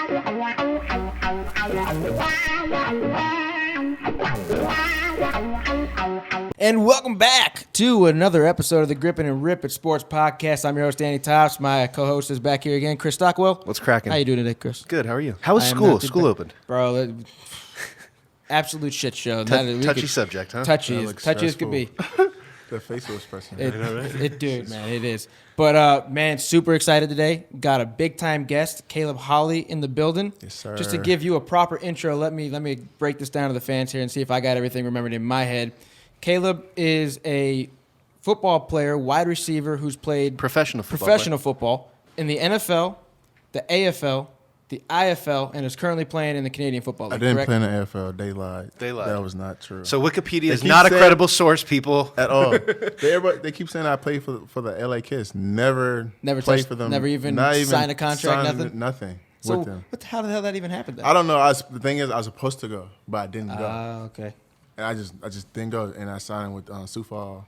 And welcome back to another episode of the Grippin' and Rip It Sports Podcast. I'm your host, Danny Tops. My co-host is back here again, Chris Stockwell. What's cracking? How you doing today, Chris? Good. How are you? How was school? School opened. Bro, absolute shit show. Touchy subject, huh? Touchy as could be. The facial expression. Dude, man, it is. But, man, super excited today. Got a big-time guest, Caleb Holley, in the building. Yes, sir. Just to give you a proper intro, let me break this down to the fans here and see if I got everything remembered in my head. Caleb is a football player, wide receiver, who's played professional football in the NFL, the AFL, the IFL, and is currently playing in the Canadian Football League. I didn't correct? play in the AFL. They lied. That was not true. So Wikipedia is not a credible source, people. At all. They keep saying I played for the LA Kiss. Never played for them. Never even signed a contract, nothing? So with them. How the hell did that even happen then? I don't know. The thing is, I was supposed to go, but I didn't go. Okay. And I just didn't go, and I signed with Sioux Falls,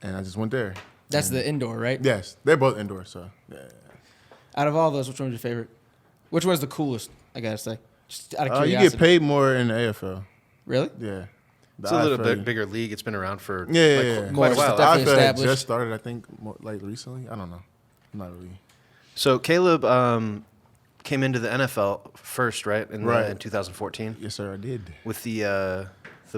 and I just went there. That's the indoor, right? Yes, they're both indoor. So yeah. Out of all those, which one's your favorite? Which one's the coolest? I gotta say, just out of curiosity. You get paid more in the AFL. Really? Yeah. It's a little bit bigger league. It's been around for quite a while. I Established. just started, I think, recently. I don't know. Not really. So Caleb came into the NFL first, right? In 2014. Yes, sir, I did. With the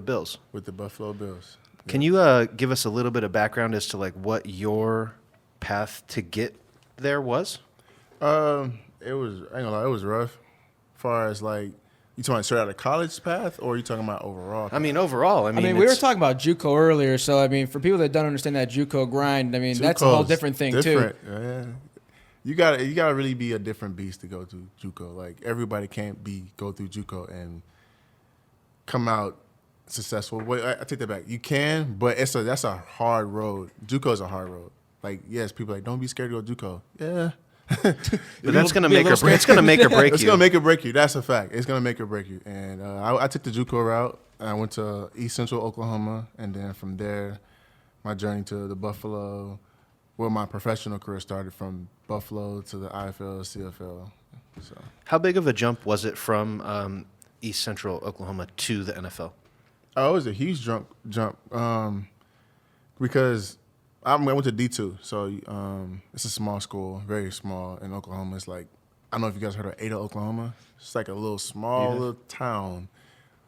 Bills. With the Buffalo Bills. Can you give us a little bit of background as to like what your path to get there was? It was, I ain't gonna lie, it was rough. As far as like, you talking straight out of college path, or are you talking about overall? I mean, overall. I mean, we were talking about JUCO earlier, so I mean, for people that don't understand that JUCO grind, I mean, that's a whole different thing too. Yeah. You gotta really be a different beast to go to JUCO. Like everybody can't go through JUCO and come out successful. Wait, I take that back. You can, but that's a hard road. JUCO is a hard road. Like, yes, people are like, don't be scared to go JUCO. Yeah. But that's gonna make or break. It's gonna make or break you. It's gonna make or break you. That's a fact. It's gonna make or break you. And I took the JUCO route. And I went to East Central Oklahoma, and then from there, my journey to the Buffalo. Well, my professional career started from Buffalo to the IFL, CFL. So, how big of a jump was it from East Central Oklahoma to the NFL? Oh, it was a huge jump because I went to D2, so it's a small school, very small in Oklahoma. It's like, I don't know if you guys heard of Ada, Oklahoma. It's like a little little town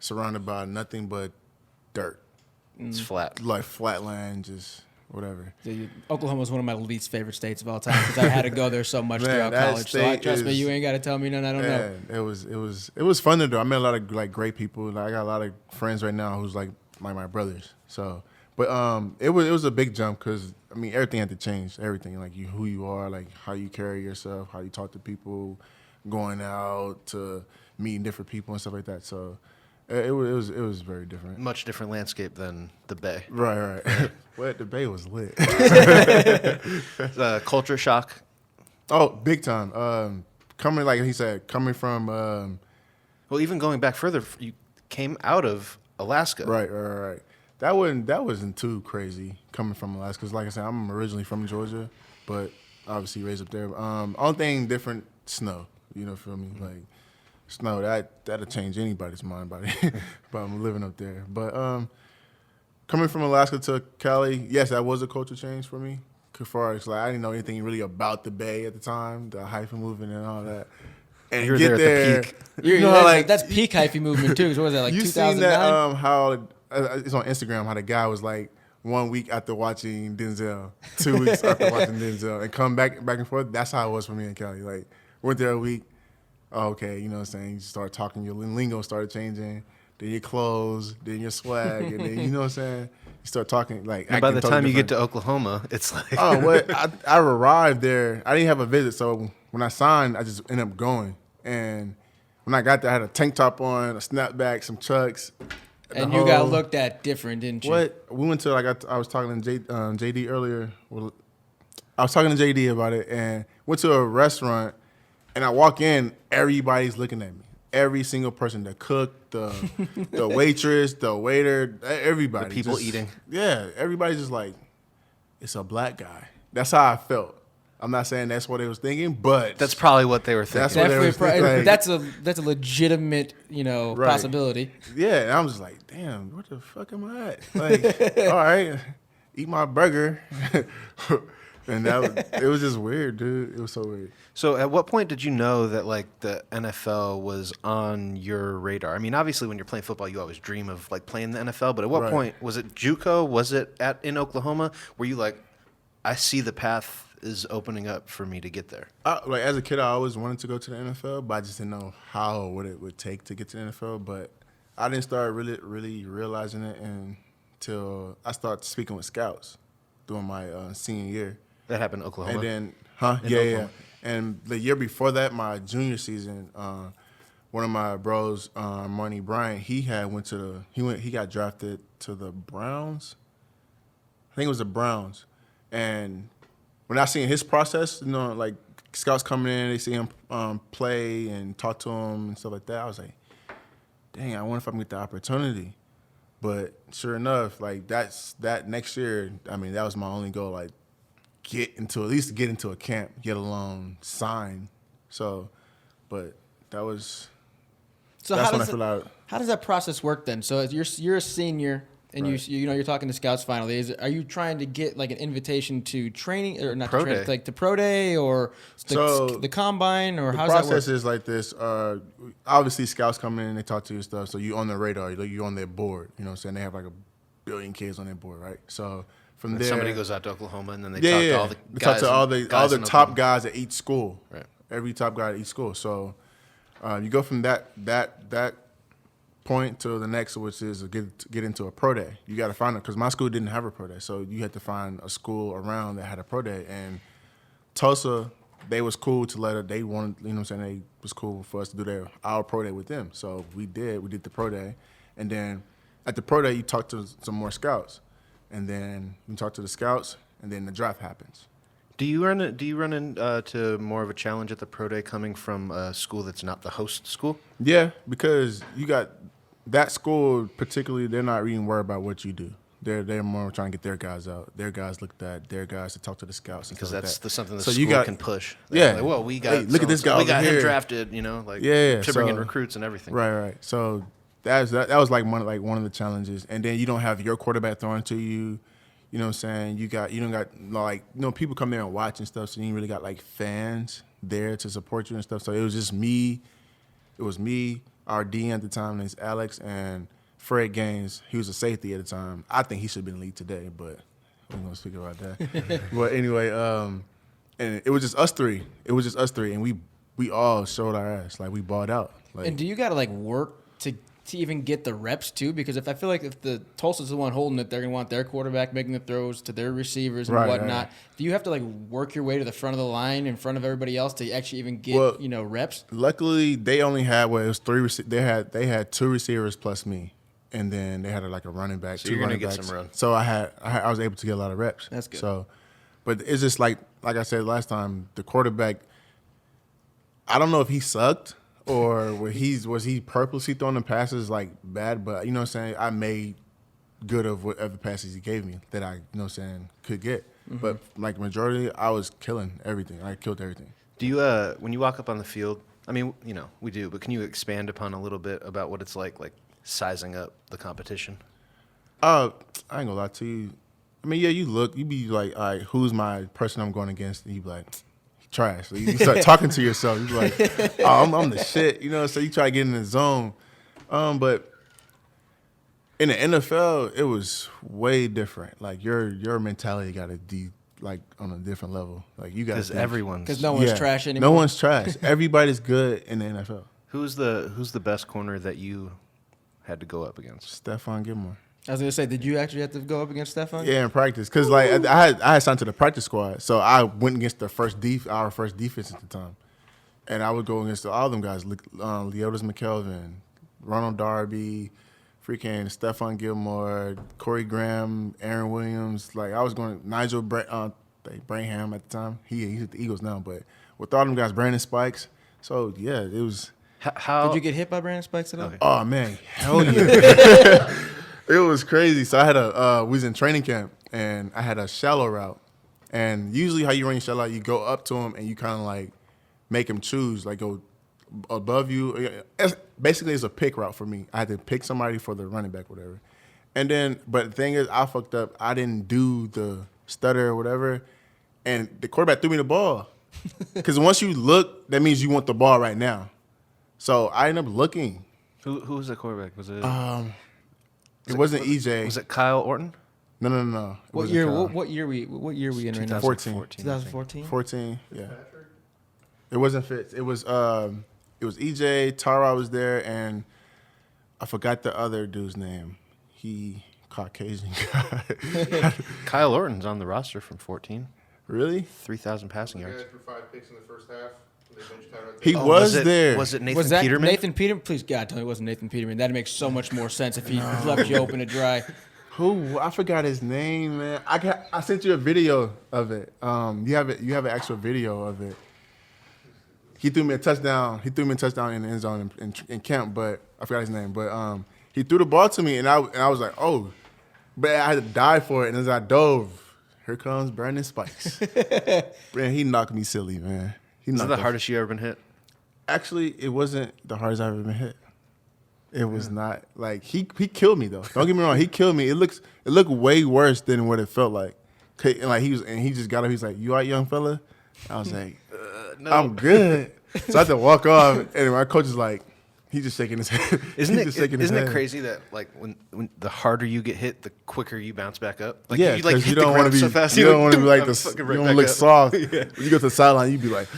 surrounded by nothing but dirt. It's flat. Like flat land, just whatever. Oklahoma is one of my least favorite states of all time because I had to go there so much throughout college. So trust me, you ain't got to tell me nothing I don't know. It was fun to do. I met a lot of like great people. Like, I got a lot of friends right now who's like my brothers. So, but it was a big jump because I mean everything had to change. Everything, like who you are, like how you carry yourself, how you talk to people, going out to meeting different people and stuff like that. So. It was very different. Much different landscape than the Bay. Right. Well, the Bay was lit. Culture shock. Oh, big time. Coming, like he said, coming from. Well, even going back further, you came out of Alaska. Right. That wasn't too crazy coming from Alaska. Because like I said, I'm originally from Georgia, but obviously raised up there. Only thing different, snow. You know, feel me? Like. Snow, that'll change anybody's mind about it, but I'm living up there. But coming from Alaska to Cali, yes, that was a culture change for me. As far as like, I didn't know anything really about the Bay at the time, the hyphy movement and all that. And you're there at the peak. That's peak hyphy movement too. So what was that, like 2009? You seen that? How it's on Instagram? How the guy was like 1 week after watching Denzel, 2 weeks after watching Denzel, and come back and forth. That's how it was for me in Cali. Like went there a week. Oh, okay, you know what I'm saying? You start talking, your lingo started changing, then your clothes, then your swag, and then, you know what I'm saying? You start talking, like, and by the time you get to Oklahoma, it's like... Oh, what? I arrived there. I didn't have a visit, so when I signed, I just ended up going. And when I got there, I had a tank top on, a snapback, some chucks. And you got looked at different, didn't you? What? We went to, like, I was talking to JD earlier. Well, I was talking to JD about it, and went to a restaurant. And I walk in, everybody's looking at me. Every single person, the cook, the waitress, the waiter, everybody. The people just, eating. Yeah, everybody's just like, it's a black guy. That's how I felt. I'm not saying that's what they was thinking, but That's probably what they were thinking. That's what they Definitely, was thinking. that's a legitimate, Right. possibility. Yeah, and I'm just like, damn, what the fuck am I at? Like, all right, eat my burger. And it was just weird, dude. It was so weird. So at what point did you know that like the NFL was on your radar? I mean, obviously when you're playing football, you always dream of like playing the NFL, but at what Right. point was it JUCO? Was it in Oklahoma? Were you like, I see the path is opening up for me to get there? Like as a kid, I always wanted to go to the NFL, but I just didn't know how or what it would take to get to the NFL. But I didn't start really realizing it until I started speaking with scouts during my senior year. That happened in Oklahoma. And then, In yeah. Oklahoma. And the year before that, my junior season, one of my bros, Marnie Bryant, he got drafted to the Browns. I think it was the Browns. And when I seen his process, like scouts coming in, they see him play and talk to him and stuff like that, I was like, dang, I wonder if I can get the opportunity. But sure enough, like that next year, I mean, that was my only goal, like at least get into a camp, let alone sign. So, but that's when I feel out. How does that process work then? So you're a senior and Right. you're talking to scouts finally. Are you trying to get like an invitation to training or not Pro to training, day. like to pro day or the combine or The how's that work? process is like this. Obviously, scouts come in and they talk to you and stuff, so you on their radar, you're on their board. You know what I'm saying? They have like 1 billion kids on their board, right? So from And there, somebody goes out to Oklahoma and then they yeah, talk to all the they guys. talk to all the in top Oklahoma. guys at each school. Right. Every top guy at each school. So you go from that point to the next, which is to get into a pro day. You got to find it because my school didn't have a pro day, so you had to find a school around that had a pro day. And Tulsa, they was cool to let her. They wanted, you know what I'm saying? They was cool for us to do our pro day with them. So we did the pro day, and then at the pro day you talk to some more scouts, and then you talk to the scouts, and then the draft happens. Do you run into more of a challenge at the pro day coming from a school that's not the host school? Yeah, because you got that school particularly. They're not even worried about what you do. They're more trying to get their guys out. Their guys looked at their guys to talk to the scouts and Because stuff that's like that. something the So school can push. Yeah. Like, well, we got Hey, look at this so-and-so. guy We over got him here. drafted. Yeah, to bring in so- recruits and everything. Right. So that was like one of the challenges. And then you don't have your quarterback throwing to you. You know what I'm saying? You don't got like people come there and watch and stuff. So you ain't really got like fans there to support you and stuff. So it was just me. It was me, our DN at the time, named Alex, and Fred Gaines. He was a safety at the time. I think he should have been in the league today, but we're gonna speak about that. But anyway, and it was just us three. And we all showed our ass. Like we balled out. Like, And do you got to like work to even get the reps too? Because if I feel like if the Tulsa's the one holding it, they're gonna want their quarterback making the throws to their receivers and Right, whatnot. right. Do you have to like work your way to the front of the line in front of everybody else to actually even get reps? Luckily, they only had it was 3. They had 2 receivers plus me, and then they had like a running back. So 2 you're gonna running get backs. some run. So I was able to get a lot of reps. That's good. So, but it's just like I said last time, the quarterback. I don't know if he sucked or was he purposely throwing the passes like bad, but you know what I'm saying? I made good of whatever passes he gave me that I, you know what I'm saying, could get. Mm-hmm. But like majority, I was killing everything. I killed everything. Do you when you walk up on the field? I mean, we do, but can you expand upon a little bit about what it's like sizing up the competition? I ain't gonna lie to you. I mean, yeah, you be like, all right, who's my person I'm going against? And you be like, trash. So you start talking to yourself. You be like, oh, I'm the shit. So you try to get in the zone. But in the NFL, it was way different. Like your mentality got to be like on a different level. Like you got Because Because no one's trash anymore. No one's trash. Everybody's good in the NFL. Who's the best corner that you had to go up against? Stephon Gilmore. I was gonna say, did you actually have to go up against Stephon? Yeah, in practice, because like I had signed to the practice squad, so I went against our first defense at the time, and I would go against all them guys: Leotis McKelvin, Ronald Darby, freaking Stephon Gilmore, Corey Graham, Aaron Williams. Like I was going Nigel Branham at the time. He's at the Eagles now, but with all them guys, Brandon Spikes. So yeah, it was. How Did you get hit by Brandon Spikes at all? Okay. Oh man, hell yeah. It was crazy. So I had we was in training camp and I had a shallow route And usually how you run your shell out, you go up to him and you kind of like make him choose, like go above you. Basically, it's a pick route for me. I had to pick somebody for the running back, whatever. And then, but the thing is, I fucked up. I didn't do the stutter or whatever, and the quarterback threw me the ball. Because once you look, that means you want the ball right now. So I ended up looking. Who was the quarterback? Was it? It wasn't EJ. Was it Kyle Orton? No. What year? What year we in right now? 2014. 2014. 14. Yeah. It wasn't Fitz. It was EJ. Tara was there, and I forgot the other dude's name. He Caucasian guy. Kyle Orton's on the roster from 14. Really? 3,000 passing yards. For 5 picks in the first half. They benched Tyrod He Taylor. was there. Was it Nathan Was that Peterman? Nathan Peterman? Please, God, tell me it wasn't Nathan Peterman. That'd make so much more sense if he left you open to dry. Who? I forgot his name, man. I sent you a video of it. You have an actual video of it. He threw me a touchdown. He threw me a touchdown in the end zone in camp, but I forgot his name. But he threw the ball to me, and I was like, oh, but I had to dive for it. And as I dove, here comes Brandon Spikes. Man, he knocked me silly, man. Is that the hardest you ever been hit? Actually, it wasn't the hardest I've ever been hit. It was not like he killed me though. Don't get me wrong, he killed me. It looked way worse than what it felt like. And like he just got up. He's like, "You all right, young fella?" I was like, No. "I'm good." So I had to walk off, and my coach is like, he's just shaking his head. Isn't He's just shaking his it head. crazy that like when the harder you get hit, the quicker you bounce back up? Like Yeah, you like because hit you the don't want ground to be so fast. you don't want to be like I'm this. fucking You right don't back look up. soft. Yeah. When you go to the sideline, you be like,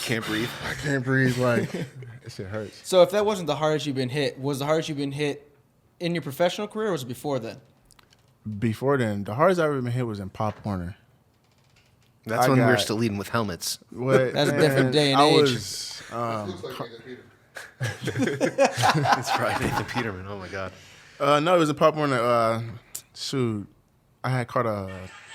Can't breathe. I can't breathe. Like that shit hurts. So if that wasn't the hardest you've been hit, was the hardest you've been hit in your professional career, or was it before then? Before then, the hardest I've ever been hit was in Pop Warner. That's I when we were got- still leading with helmets. What, That's a different day and I age. was, Looks like Nathan Peterman. That's right, Nathan Peterman. Oh my God. no, it was a Pop Warner. Shoot, I had caught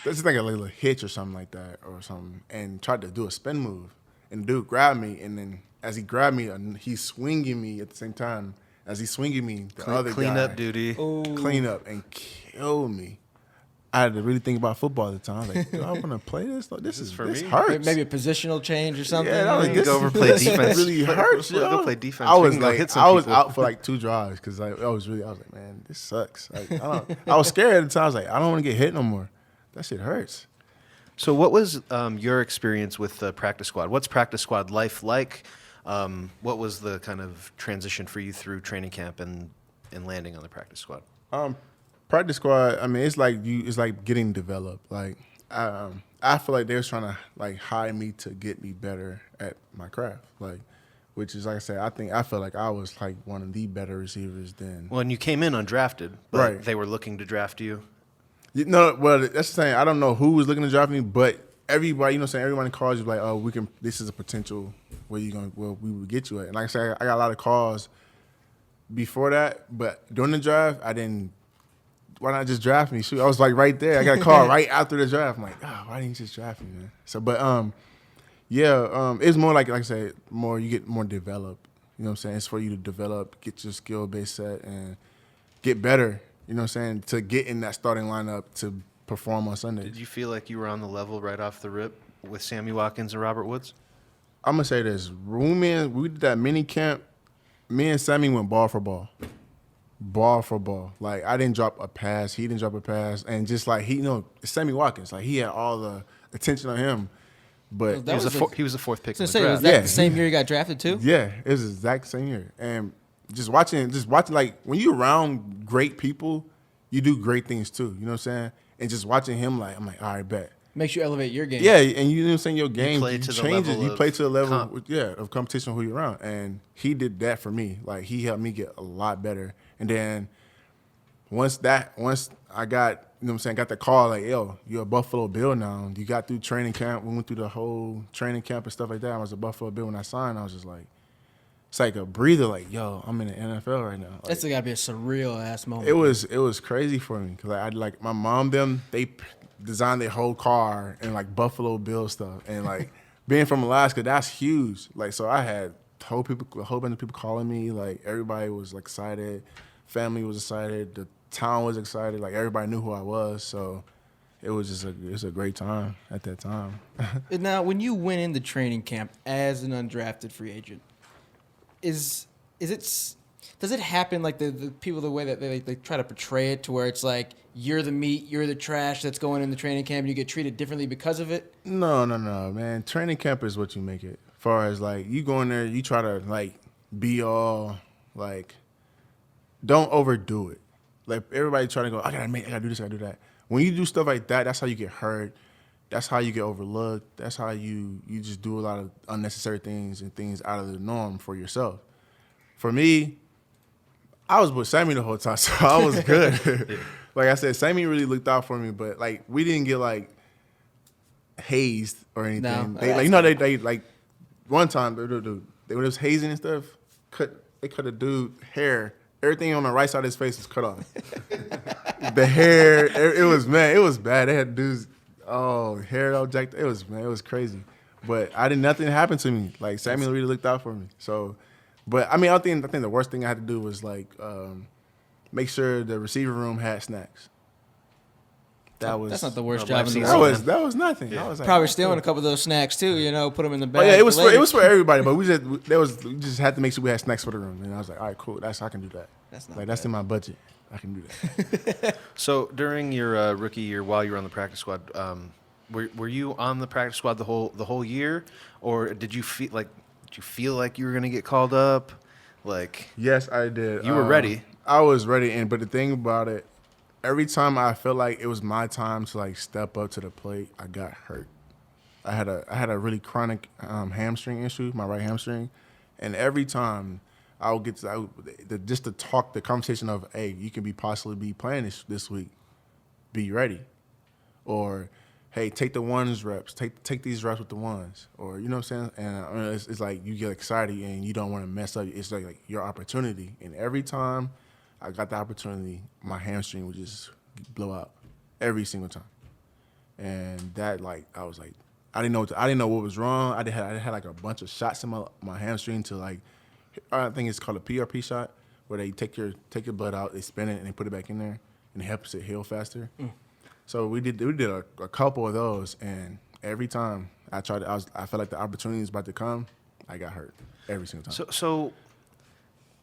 this is like a little hitch or something like that or something, and tried to do a spin move, and the dude grabbed me, and then as he grabbed me, he's swinging me at the same time. As he's swinging me, the other Clean guy up duty. clean up and kill me. I had to really think about football at the time. I was like, do I want to play this? Like, this for this me? hurts. Maybe a positional change or something. Yeah, that was You this go over play defense. really hurts, Go yo. play defense. I We was can go like, hit some I was people. out for like 2 drives because I was like, man, this sucks. Like, I was scared at the time. I was like, I don't want to get hit no more. That shit hurts. So what was your experience with the practice squad? What's practice squad life like? What was the kind of transition for you through training camp and landing on the practice squad? Practice squad. I mean, it's like getting developed. Like, I feel like they was trying to like hire me to get me better at my craft. Like, which is like I said, I felt like I was like one of the better receivers then. Well, and you came in undrafted, but Right. they were looking to draft you. Well, that's the thing. I don't know who was looking to draft me, but everybody, everybody calls you like, oh, this is a potential where we would get you at. And like I said, I got a lot of calls before that, but during the draft, why not just draft me? Shoot, I was like right there. I got a call right after the draft. I'm like, why didn't you just draft me, man? So, but it's more like I said, you get more developed. You know what I'm saying? It's for you to develop, get your skill base set, and get better. You know what I'm saying? To get in that starting lineup to perform on Sundays. Did you feel like you were on the level right off the rip with Sammy Watkins and Robert Woods? I'm gonna say this: we did that mini camp. Me and Sammy went ball for ball. Ball for ball. Like, I didn't drop a pass. He didn't drop a pass. And just like Sammy Watkins, like he had all the attention on him. But That He was the fourth pick in the Was draft. that Yeah. the same year you got drafted too? yeah, it was the exact same year. And just watching like when you're around great people, you do great things too. You know what I'm saying? And just watching him, like, I'm like, all right, bet. Makes you elevate your game. Yeah, and you know what I'm saying? Your game play to the changes. level You of play to the level, comp. of competition who you're around. And he did that for me. Like, he helped me get a lot better. And then once I got, got the call, like, yo, you're a Buffalo Bill now. You got through training camp. We went through the whole training camp and stuff like that. I was a Buffalo Bill when I signed. I was just like, it's like a breather, like, yo, I'm in the NFL right now. Like, That's got to be a surreal ass moment. it was crazy for me because I like my mom, they designed their whole car and like Buffalo Bill stuff, and like being from Alaska, that's huge. Like, so I had a whole bunch of people calling me. Like, everybody was like excited, family was excited, the town was excited. Like, everybody knew who I was. So it was just a great time at that time. And now, when you went into training camp as an undrafted free agent, does it happen like the people the way that they try to portray it to where it's like you're the meat, you're the trash that's going in the training camp, and you get treated differently because of it? No, man. Training camp is what you make it. As far as like you go in there, you try to like be all like, don't overdo it. Like everybody trying to go, I gotta do this, I gotta do that. When you do stuff like that, that's how you get hurt. That's how you get overlooked. That's how you just do a lot of unnecessary things and things out of the norm for yourself. For me, I was with Sammy the whole time, so I was good. Like I said, Sammy really looked out for me, but like we didn't get like hazed or anything. No. They like one time when it was hazing and stuff, they cut a dude hair. Everything on the right side of his face was cut off. The hair, it was bad. They had dudes, hair all jacked. It was crazy. But nothing happened to me. Like Samuel really looked out for me. So, but I mean, I think the worst thing I had to do was like make sure the receiver room had snacks. That's not the worst No, job in the I've world. seen That was nothing. Yeah. I was like, Probably oh, stealing cool. a couple of those snacks too. Put them in the Oh bag. yeah, it was for later. for everybody, but we just had to make sure we had snacks for the room, and I was like, all right, cool, I can do that. That's in my budget. I can do that. So during your rookie year, while you were on the practice squad, were you on the practice squad the whole year, or did you feel like you were going to get called up? Like, Yes, I did. You were ready. I was ready, but the thing about it, every time I felt like it was my time to like step up to the plate, I got hurt. I had a really chronic hamstring issue, my right hamstring, and every time I would get the conversation of, hey, you can possibly be playing this week, be ready, or hey, take the ones reps, take these reps with the ones, or you know what I'm saying? And I mean, it's like you get excited and you don't want to mess up. It's like your opportunity, and every time I got the opportunity, my hamstring would just blow out every single time, and that like I was like, I didn't know what was wrong. I had like a bunch of shots in my hamstring to like, I think it's called a PRP shot, where they take your blood out, they spin it, and they put it back in there, and it helps it heal faster. So we did a couple of those, and every time I felt like the opportunity was about to come, I got hurt every single time. so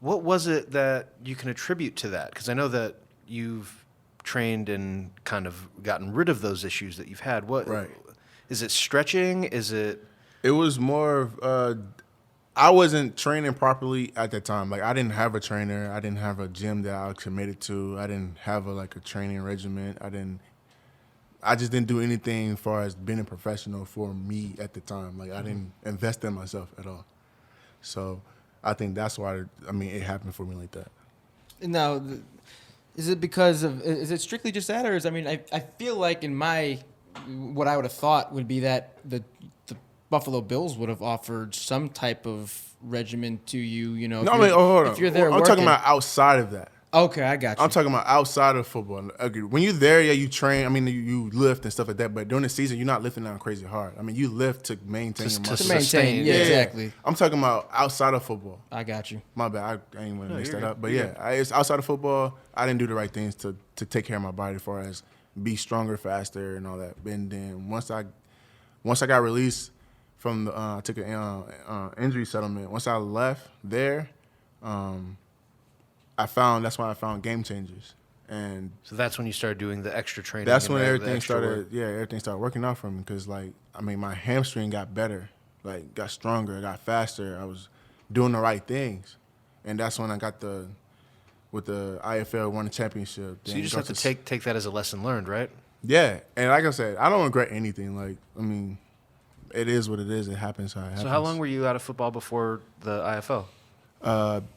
what was it that you can attribute to that? Because I know that you've trained and kind of gotten rid of those issues that you've had. What Right. Is it stretching? Is it? It was more of I wasn't training properly at that time. Like I didn't have a trainer. I didn't have a gym that I was committed to. I didn't have a training regimen. I just didn't do anything as far as being a professional for me at the time. Like I didn't invest in myself at all. So I think that's why it happened for me like that. Now, is it because of? Is it strictly just that, or I feel like what I would have thought would be that the Buffalo Bills would have offered some type of regimen to you. No, hold on. If you're there, I'm talking about outside of that. Okay, I got you. I'm talking about outside of football. When you're there, yeah, you train. You lift and stuff like that. But during the season, you're not lifting down crazy hard. You lift to maintain your muscle. to maintain, sustain. yeah, Yeah. exactly. I'm talking about outside of football. I got you. My bad. I ain't want to mix you're that good. up. But yeah, it's outside of football. I didn't do the right things to take care of my body as far as be stronger, faster, and all that. And then once I got released from I took an injury settlement. Once I left there, that's when I found Game Changers, and So that's when you started doing the extra training. that's and when the everything extra started. work. Yeah, everything started working out for me because my hamstring got better, got stronger, got faster. I was doing the right things, and that's when I got with the IFL won the championship. So Then you just got have to take that as a lesson learned, right? Yeah, and like I said, I don't regret anything. It is what it is. It happens how it happens. So how long were you out of football before the IFL?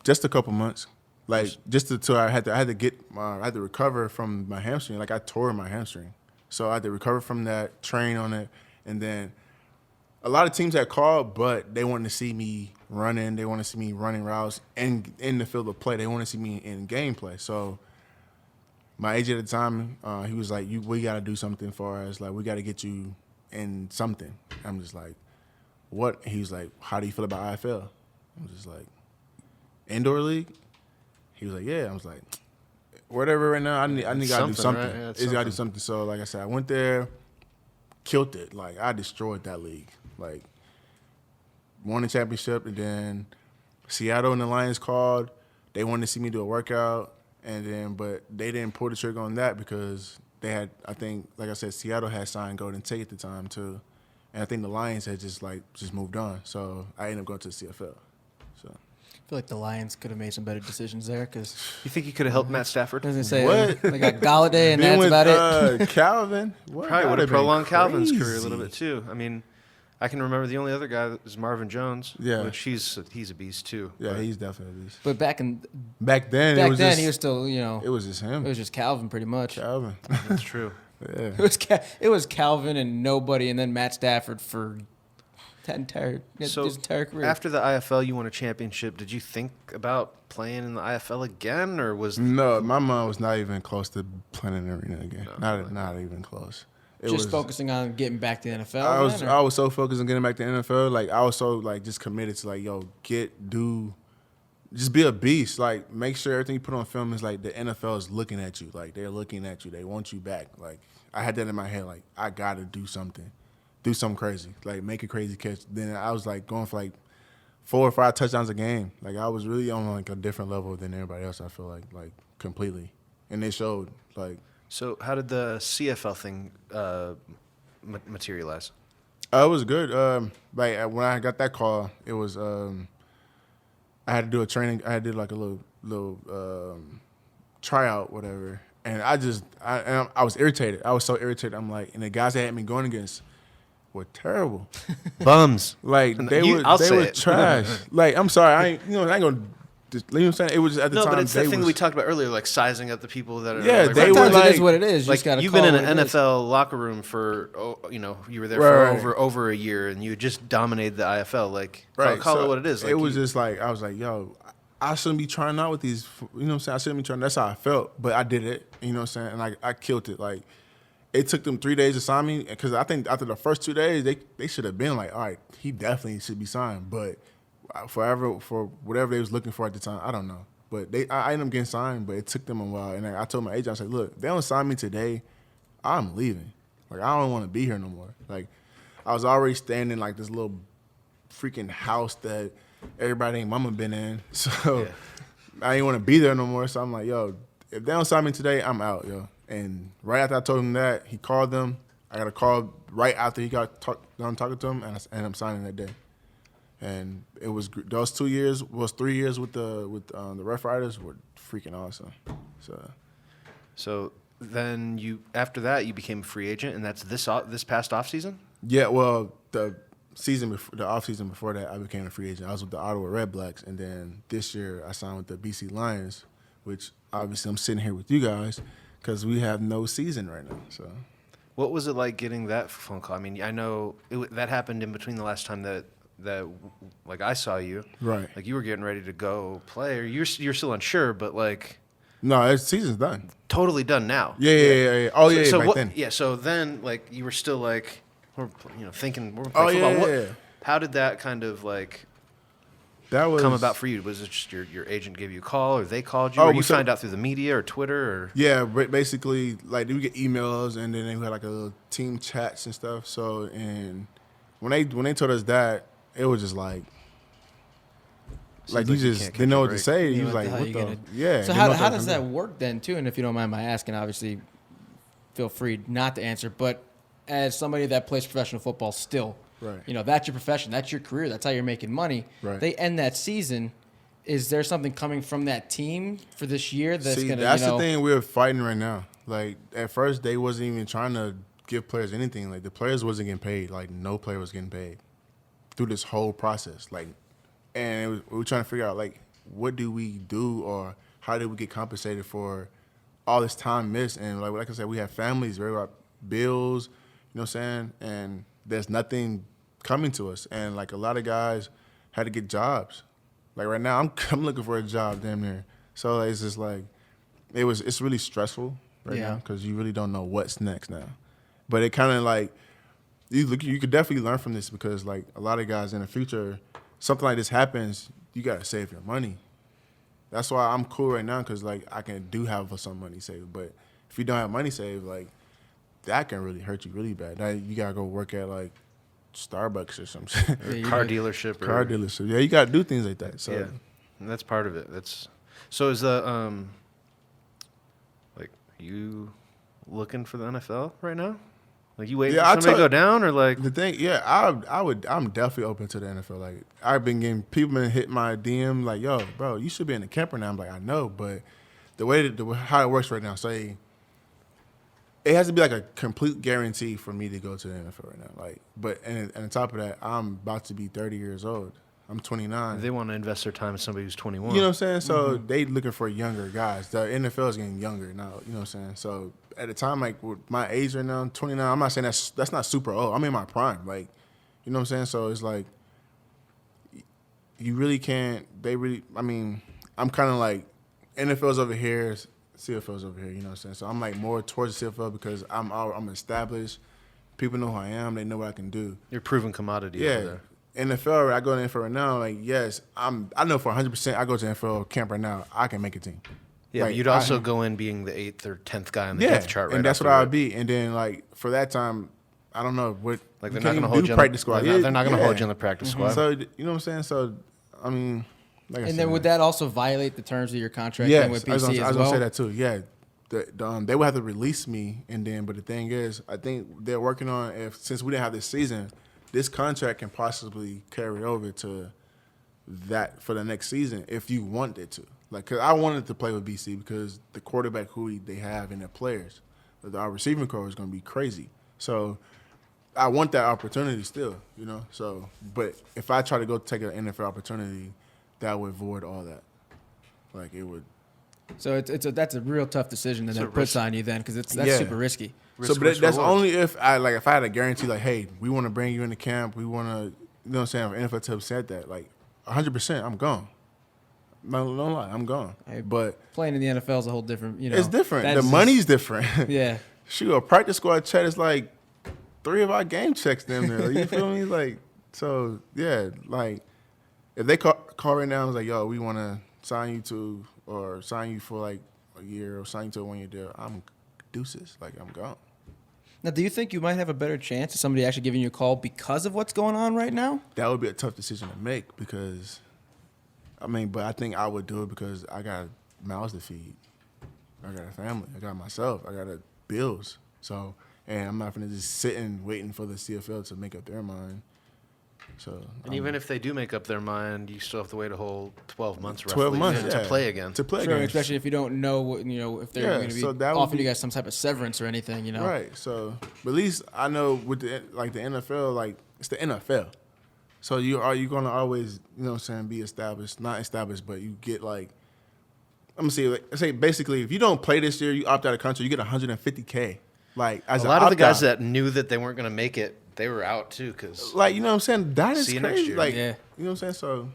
Just a couple months. Till I had to recover from my hamstring. I tore my hamstring, so I had to recover from that, train on it, and then a lot of teams had called, but they wanted to see me running. They wanted to see me running routes and in the field of play. They wanted to see me in gameplay. So my agent at the time, he was like, "We got to do something for us. We got to get you in something." I'm just like, "What?" He was like, "How do you feel about IFL?" I'm just like, "Indoor league?" He was like, "Yeah." I was like, whatever right now. I need gotta do Something, something. right? Yeah, it's It's gotta do something. something. So like I said, I went there, killed it. Like I destroyed that league. Like won the championship, and then Seattle and the Lions called. They wanted to see me do a workout, and then but they didn't pull the trigger on that because they had, I think, like I said, Seattle had signed Golden Tate at the time too, and I think the Lions had just moved on. So I ended up going to the CFL. So I feel like the Lions could have made some better decisions there because You think you could have helped Matt Stafford? I was gonna say What? they got Galladay and Been that's with, about it. Calvin, what? Probably That would have would've been prolonged Calvin's career a little crazy. bit too. I mean, I can remember the only other guy that was Marvin Jones. Yeah. Which he's a beast too. Yeah, but- he's definitely a beast. But back Back then, then, just, he was still, it was just him. it was just Calvin pretty much. Calvin. That's true. Yeah. It was Calvin and nobody, and then Matt Stafford for his entire career. After the IFL, you won a championship. Did you think about playing in the IFL again, or was No, my mom was not even close to playing in the arena again. Not even close. It just was, focusing on getting back to the NFL. I was so focused on getting back to NFL. Like I was so just committed to just be a beast. Like make sure everything you put on film is like the NFL is looking at you. Like they're looking at you. They want you back. Like I had that in my head. Like I gotta do something crazy. Like make a crazy catch. Then I was like going for like 4 or 5 touchdowns a game. Like I was really on like a different level than everybody else. I feel like completely, and they showed like. So how did the CFL thing materialize? It was good. When I got that call, it was I had to do a training. I had to do like a little tryout, whatever. And I was irritated. I was so irritated. I'm like, and the guys that had me going against were terrible. Bums. Like they I'll they say were it. trash. Like I'm sorry, I ain't gonna. Just, you know what I'm saying? It was just at the No, time. but it's that they thing was- we talked about earlier, like sizing up the people that are. Yeah, like, they were Sometimes it is like- what it is. You like just gotta you've call been in it an what it is. NFL locker room for, you were there Right. for over a year, and you just dominated the IFL. Like, Right. call so it what it is. Like, it was just like I was like, yo, I shouldn't be trying out with these. You know what I'm saying? I shouldn't be trying. That's how I felt, but I did it. You know what I'm saying? And I killed it. Like it took them 3 days to sign me because I think after the first 2 days they should have been like, all right, he definitely should be signed. But for whatever they was looking for at the time, I don't know. But I ended up getting signed, but it took them a while. And I told my agent, I said, look, if they don't sign me today, I'm leaving. Like I don't want to be here no more. Like I was already staying in like this little freaking house that everybody and mama been in. So I didn't want to be there no more. So I'm like, yo, if they don't sign me today, I'm out, yo. And right after I told him that, he called them. I got a call right after he got done talking to him, and I'm signing that day. And it was those 2 years, 3 years with the Rough Riders were freaking awesome. So then after that you became a free agent, and that's this past off season. Yeah, well, the off season before that, I became a free agent. I was with the Ottawa Red Blacks, and then this year I signed with the BC Lions, which obviously I'm sitting here with you guys because we have no season right now. So What was it like getting that phone call? I mean, I know that happened in between the last time that like I saw you. Right. Like you were getting ready to go play, or you're still unsure, but like no, season's done. totally done now. Yeah. Oh yeah, So back what? then. Yeah. So then, like, you were still like, thinking we're Oh, playing yeah, football. yeah. How did that kind of like That was come about for you? Was it just your agent gave you a call, or they called you, Oh, or you so- found out through the media or Twitter, or Yeah, basically, like we get emails, and then they had like a little team chats and stuff. So, and when they told us that, it was just like Seems you like you just can't didn't catch know a what to break. say. You He know, was like, how "What you the?" gonna- Yeah. So didn't how know what how to does do. that work then too? And if you don't mind my asking, obviously, feel free not to answer. But as somebody that plays professional football still, Right. that's your profession, that's your career, that's how you're making money. Right. They end that season. Is there something coming from that team for this year that's See, gonna? that's the thing we're fighting right now. Like at first, they wasn't even trying to give players anything. Like the players wasn't getting paid. Like no player was getting paid through this whole process. Like, and we were trying to figure out like what do we do or how do we get compensated for all this time missed. And like I said, we have families, we got bills. You know what I'm saying? And there's nothing coming to us. And like a lot of guys had to get jobs. Like right now, I'm looking for a job damn near. So it's just like it's really stressful right now because you really don't know what's next now. But it kind of like you could definitely learn from this because like a lot of guys in the future, something like this happens, you gotta save your money. That's why I'm cool right now because like I can have some money saved. But if you don't have money saved, like that can really hurt you really bad. Now you gotta go work at like Starbucks or some shit. Yeah, you Car do. dealership. Or, Car dealership. Yeah, you gotta do things like that. So Yeah, and that's part of it. So is the like you looking for the NFL right now? Like you waiting Yeah, for I somebody to told- go down or like the thing, yeah, I'm definitely open to the NFL. Like I've been getting people been hit my DM like, yo, bro, you should be in the camper now. I'm like, I know, but the way how it works right now, say it has to be like a complete guarantee for me to go to the NFL right now. Like, but and on top of that, I'm about to be 30 years old. I'm 29. they want to invest their time in somebody who's 21? You know what I'm saying? So they looking for younger guys. The NFL is getting younger now. You know what I'm saying? So at the time, like with my age right now, I'm 29. I'm not saying that's not super old. I'm in my prime. Like, you know what I'm saying? So it's like you really can't. I mean, I'm kind of like NFL's over here, CFL's over here. You know what I'm saying? So I'm like more towards the CFL because I'm established. People know who I am. They know what I can do. You're proven commodity over Yeah. there. NFL, I go to NFL right now. Like, yes, I know for 100%. I go to NFL camp right now. I can make a team. Yeah, Like, but you'd also go in being the 8th or 10th guy on the yeah, depth chart, right? and that's what after I it. would be. And then like for that time, I don't know what. Like you they're not can't going to even hold do you on practice the, squad. they're not going to hold Yeah. you on the practice squad. So you know what I'm saying? So I mean, like I And said, then would that also violate the terms of your contract yes, then with I was BC gonna as well? say that too. Yeah, they would have to release me, and then but the thing is, I think they're working on since we didn't have this season, this contract can possibly carry over to that for the next season if you want it to. Like, cause I wanted to play with BC because the quarterback who they have and their players, our receiving core is going to be crazy. So I want that opportunity still, you know. So, but if I try to go take an NFL opportunity, that would void all that. Like it would. So that's a real tough decision that a puts risk. on you then because that's Yeah. super risky. Risk but versus that's reward. only if I had a guarantee like, hey, we want to bring you into camp. We want to, you know what I'm saying? If NFL team said that, like 100%, I'm gone. No lie, I'm gone. Hey, But Playing in the NFL is a whole different, you know. it's different. that's The just- money's different. Yeah. Shoot, a practice squad check is like 3 of our game checks down there. You feel me? Like, so yeah, like if they call right now and was like, yo, we want to sign you to or sign you for like a year or sign you to a 1-year deal, I'm deuces. Like I'm gone. Now, do you think you might have a better chance of somebody actually giving you a call because of what's going on right now? That would be a tough decision to make because, but I think I would do it because I got mouths to feed. I got a family. I got myself. I got bills. So, and I'm not going to just sit and waiting for the CFL to make up their mind. So, And even if they do make up their mind, you still have to wait a whole 12 months roughly 12 months to yeah. play again. To play Sure, again. especially if you don't know what, if they're Yeah, going to be so that would offering be- you guys some type of severance or anything, Right. So, but at least I know with the NFL, like it's the NFL. So you going to always, you know what I'm saying, be established, not established, but you get like, I'm going to say basically if you don't play this year, you opt out of the country, you get $150K. Like as A lot of the guys opt-out. that knew that they weren't going to make it, they were out too because Like, you know what I'm saying? That is See you next crazy. year. Like, Yeah. you know what I'm saying? So,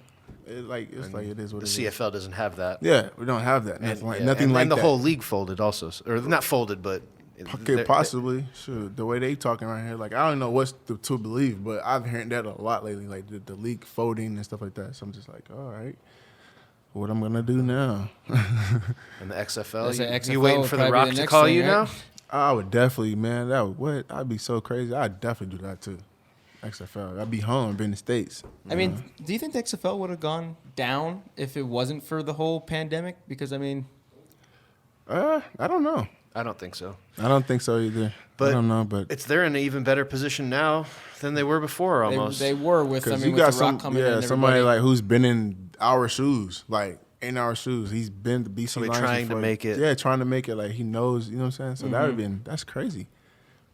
it's like it is what the it is. CFL doesn't have that. Yeah, we don't have that. And, Nothing like, yeah, nothing and, like and the that. whole league folded also, or not folded, but Okay, they're- possibly. Sure. The way they talking right here, like I don't know what's to believe, but I've heard that a lot lately, like the league folding and stuff like that. So I'm just like, all right, what I'm gonna do now? And the XFL, That's the you XFL waiting would for the probably be Rock the to next call thing, you right? now? I would definitely, man. I'd be so crazy. I'd definitely do that too. XFL. I'd be home, be in the States. I mean, do you think the XFL would have gone down if it wasn't for the whole pandemic? Because, I mean, I don't know. I don't think so. I don't think so either. But I don't know, but They're in an even better position now than they were before almost. they were with, because you with got the Rock some, coming in and somebody everybody. like who's been in our shoes, like in our shoes. He's been to BC Somebody Lions trying to before. make it. Yeah, trying to make it. Like he knows, you know what I'm saying. So that would Mm-hmm. have been that's crazy.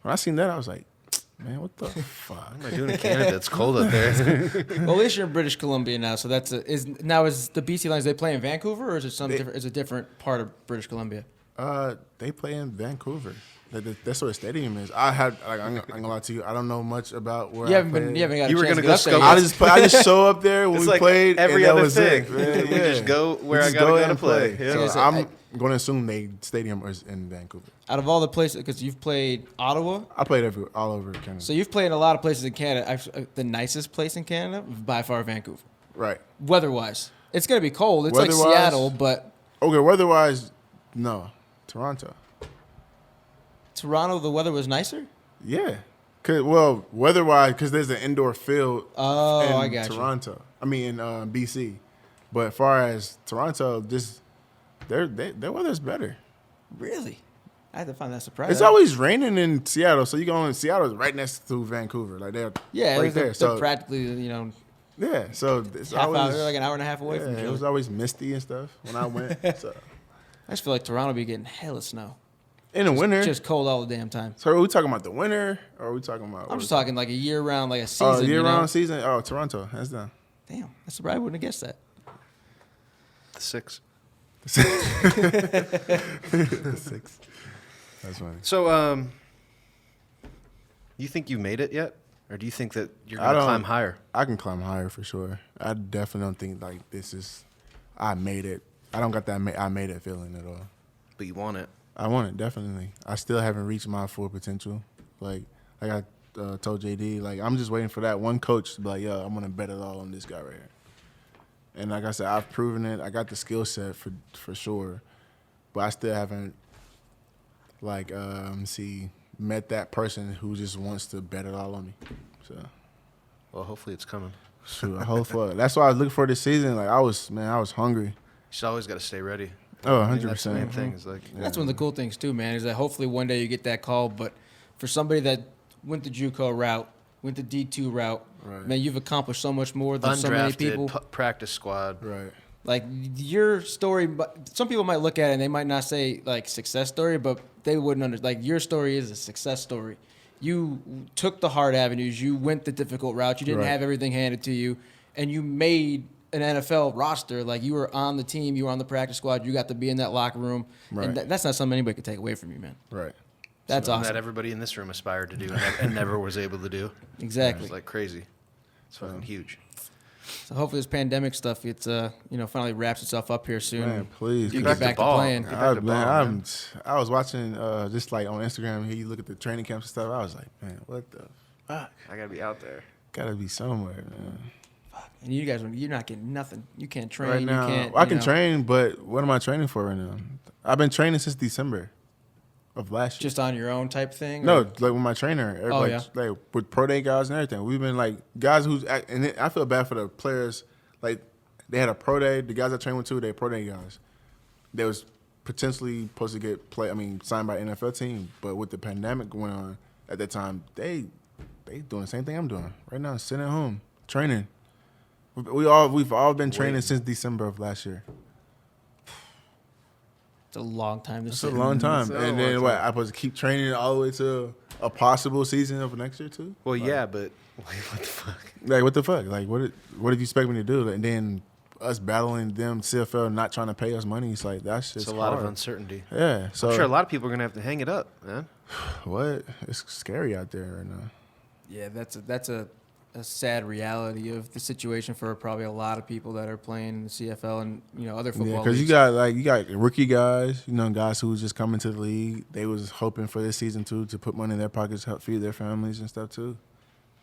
When I seen that, I was like, man, what the fuck? What am I doing in Canada? It's cold out there. Well, at least you're in British Columbia now, so is the BC Lions, they play in Vancouver, or is it different? Is a different part of British Columbia? They play in Vancouver. That's where the stadium is. I'm gonna lie to you. I don't know much about where You I haven't played. got You a were chance gonna to go get up there scope yet. I just show up there when It's we like played. every and that other was thing. It. We just go where We I just gotta go and to play. play. Yeah. So So I'm going to assume the stadium is in Vancouver. Out of all the places, because you've played Ottawa, I played all over Canada. so you've played in a lot of places in Canada. Actually, the nicest place in Canada, by far, Vancouver. Right. Weather-wise, It's gonna be cold. It's like Weather-wise- Seattle, but Okay, weather-wise, no. Toronto. Toronto, the weather was nicer. Yeah. Well, weather-wise, because there's an indoor field Oh, in I got you. Toronto. I mean, in BC. But as far as Toronto, just their weather's better. Really? I had to find that surprising. It's always raining in Seattle, so you go in Seattle's right next to Vancouver. Like they're yeah, right there. they're So practically yeah, so it's half always hour, like an hour and a half away from yeah, each it was other. always misty and stuff when I went. So I just feel like Toronto be getting hella snow. in the winter. Just cold all the damn time. So are we talking about the winter, or are we talking about? I'm just talking like a year round, like a season. Oh, you year-round know? season. Oh, Toronto. That's done. Damn, that's surprised I wouldn't have guessed that. The 6. 6. That's funny. So, you think you made it yet, or do you think that you're I going to don't- climb higher? I can climb higher for sure. I definitely don't think like this is. I made it. I don't got that. I made it feeling at all. But you want it. I want it definitely. I still haven't reached my full potential. Like I told JD, like I'm just waiting for that one coach to be like, yo, I'm gonna bet it all on this guy right here. And like I said, I've proven it. I got the skill set for sure, but I still haven't met that person who just wants to bet it all on me. So Well, hopefully it's coming. shoot, I hope for it. That's what I was looking for this season. Like I was hungry. You just always got to stay ready. Oh, I think that's the main 100%. thing. Is like, That's one of the cool things too, man. Is that hopefully one day you get that call. But for somebody that went the JUCO route, went the D2 route, Right. man, you've accomplished so much more than so many undrafted people. practice squad. Right. Like your story, some people might look at it and they might not say like success story, but they wouldn't like your story is a success story. You took the hard avenues, you went the difficult route, you didn't Right. have everything handed to you, and you made an NFL roster. Like you were on the team, you were on the practice squad, you got to be in that locker room, Right. and that's not something anybody could take away from you, man. Right. That's Something awesome. that everybody in this room aspired to do and never was able to do. Exactly. It's like crazy. It's fucking huge. So hopefully this pandemic stuff, it's finally wraps itself up here soon. Man, please. You Back get to back to ball. playing. Get back to ball, I was watching just like on Instagram. Here you look at the training camps and stuff. I was like, man, what the fuck? I gotta be out there. Gotta be somewhere, man. And you guys, you're not getting nothing. You can't train. Right now, you can't. I you can know. train, but what am I training for right now? I've been training since December of last year. Just on your own type thing? No, or- like with my trainer, Oh, like, yeah. like with pro day guys and everything. We've been like guys who's and I feel bad for the players. Like they had a pro day. The guys I trained with too, they pro day guys. They was potentially supposed to get signed by NFL team, but with the pandemic going on at that time, they doing the same thing I'm doing right now, sitting at home training. We've all been training since December of last year. It's a long time to It's sit. a long time, It's a and long then what? time. I'm supposed to keep training all the way to a possible season of next year too. Well, yeah, but wait, what the fuck? Like what the fuck? Like what did you expect me to do? And then us battling them CFL not trying to pay us money. It's like that's just It's a lot hard. of uncertainty. Yeah. So I'm sure a lot of people are gonna have to hang it up, man. what? It's scary out there right now. Yeah, that's a sad reality of the situation for probably a lot of people that are playing in the CFL and other football. Yeah, because you got rookie guys, guys who was just coming to the league. They was hoping for this season too to put money in their pockets, help feed their families and stuff too.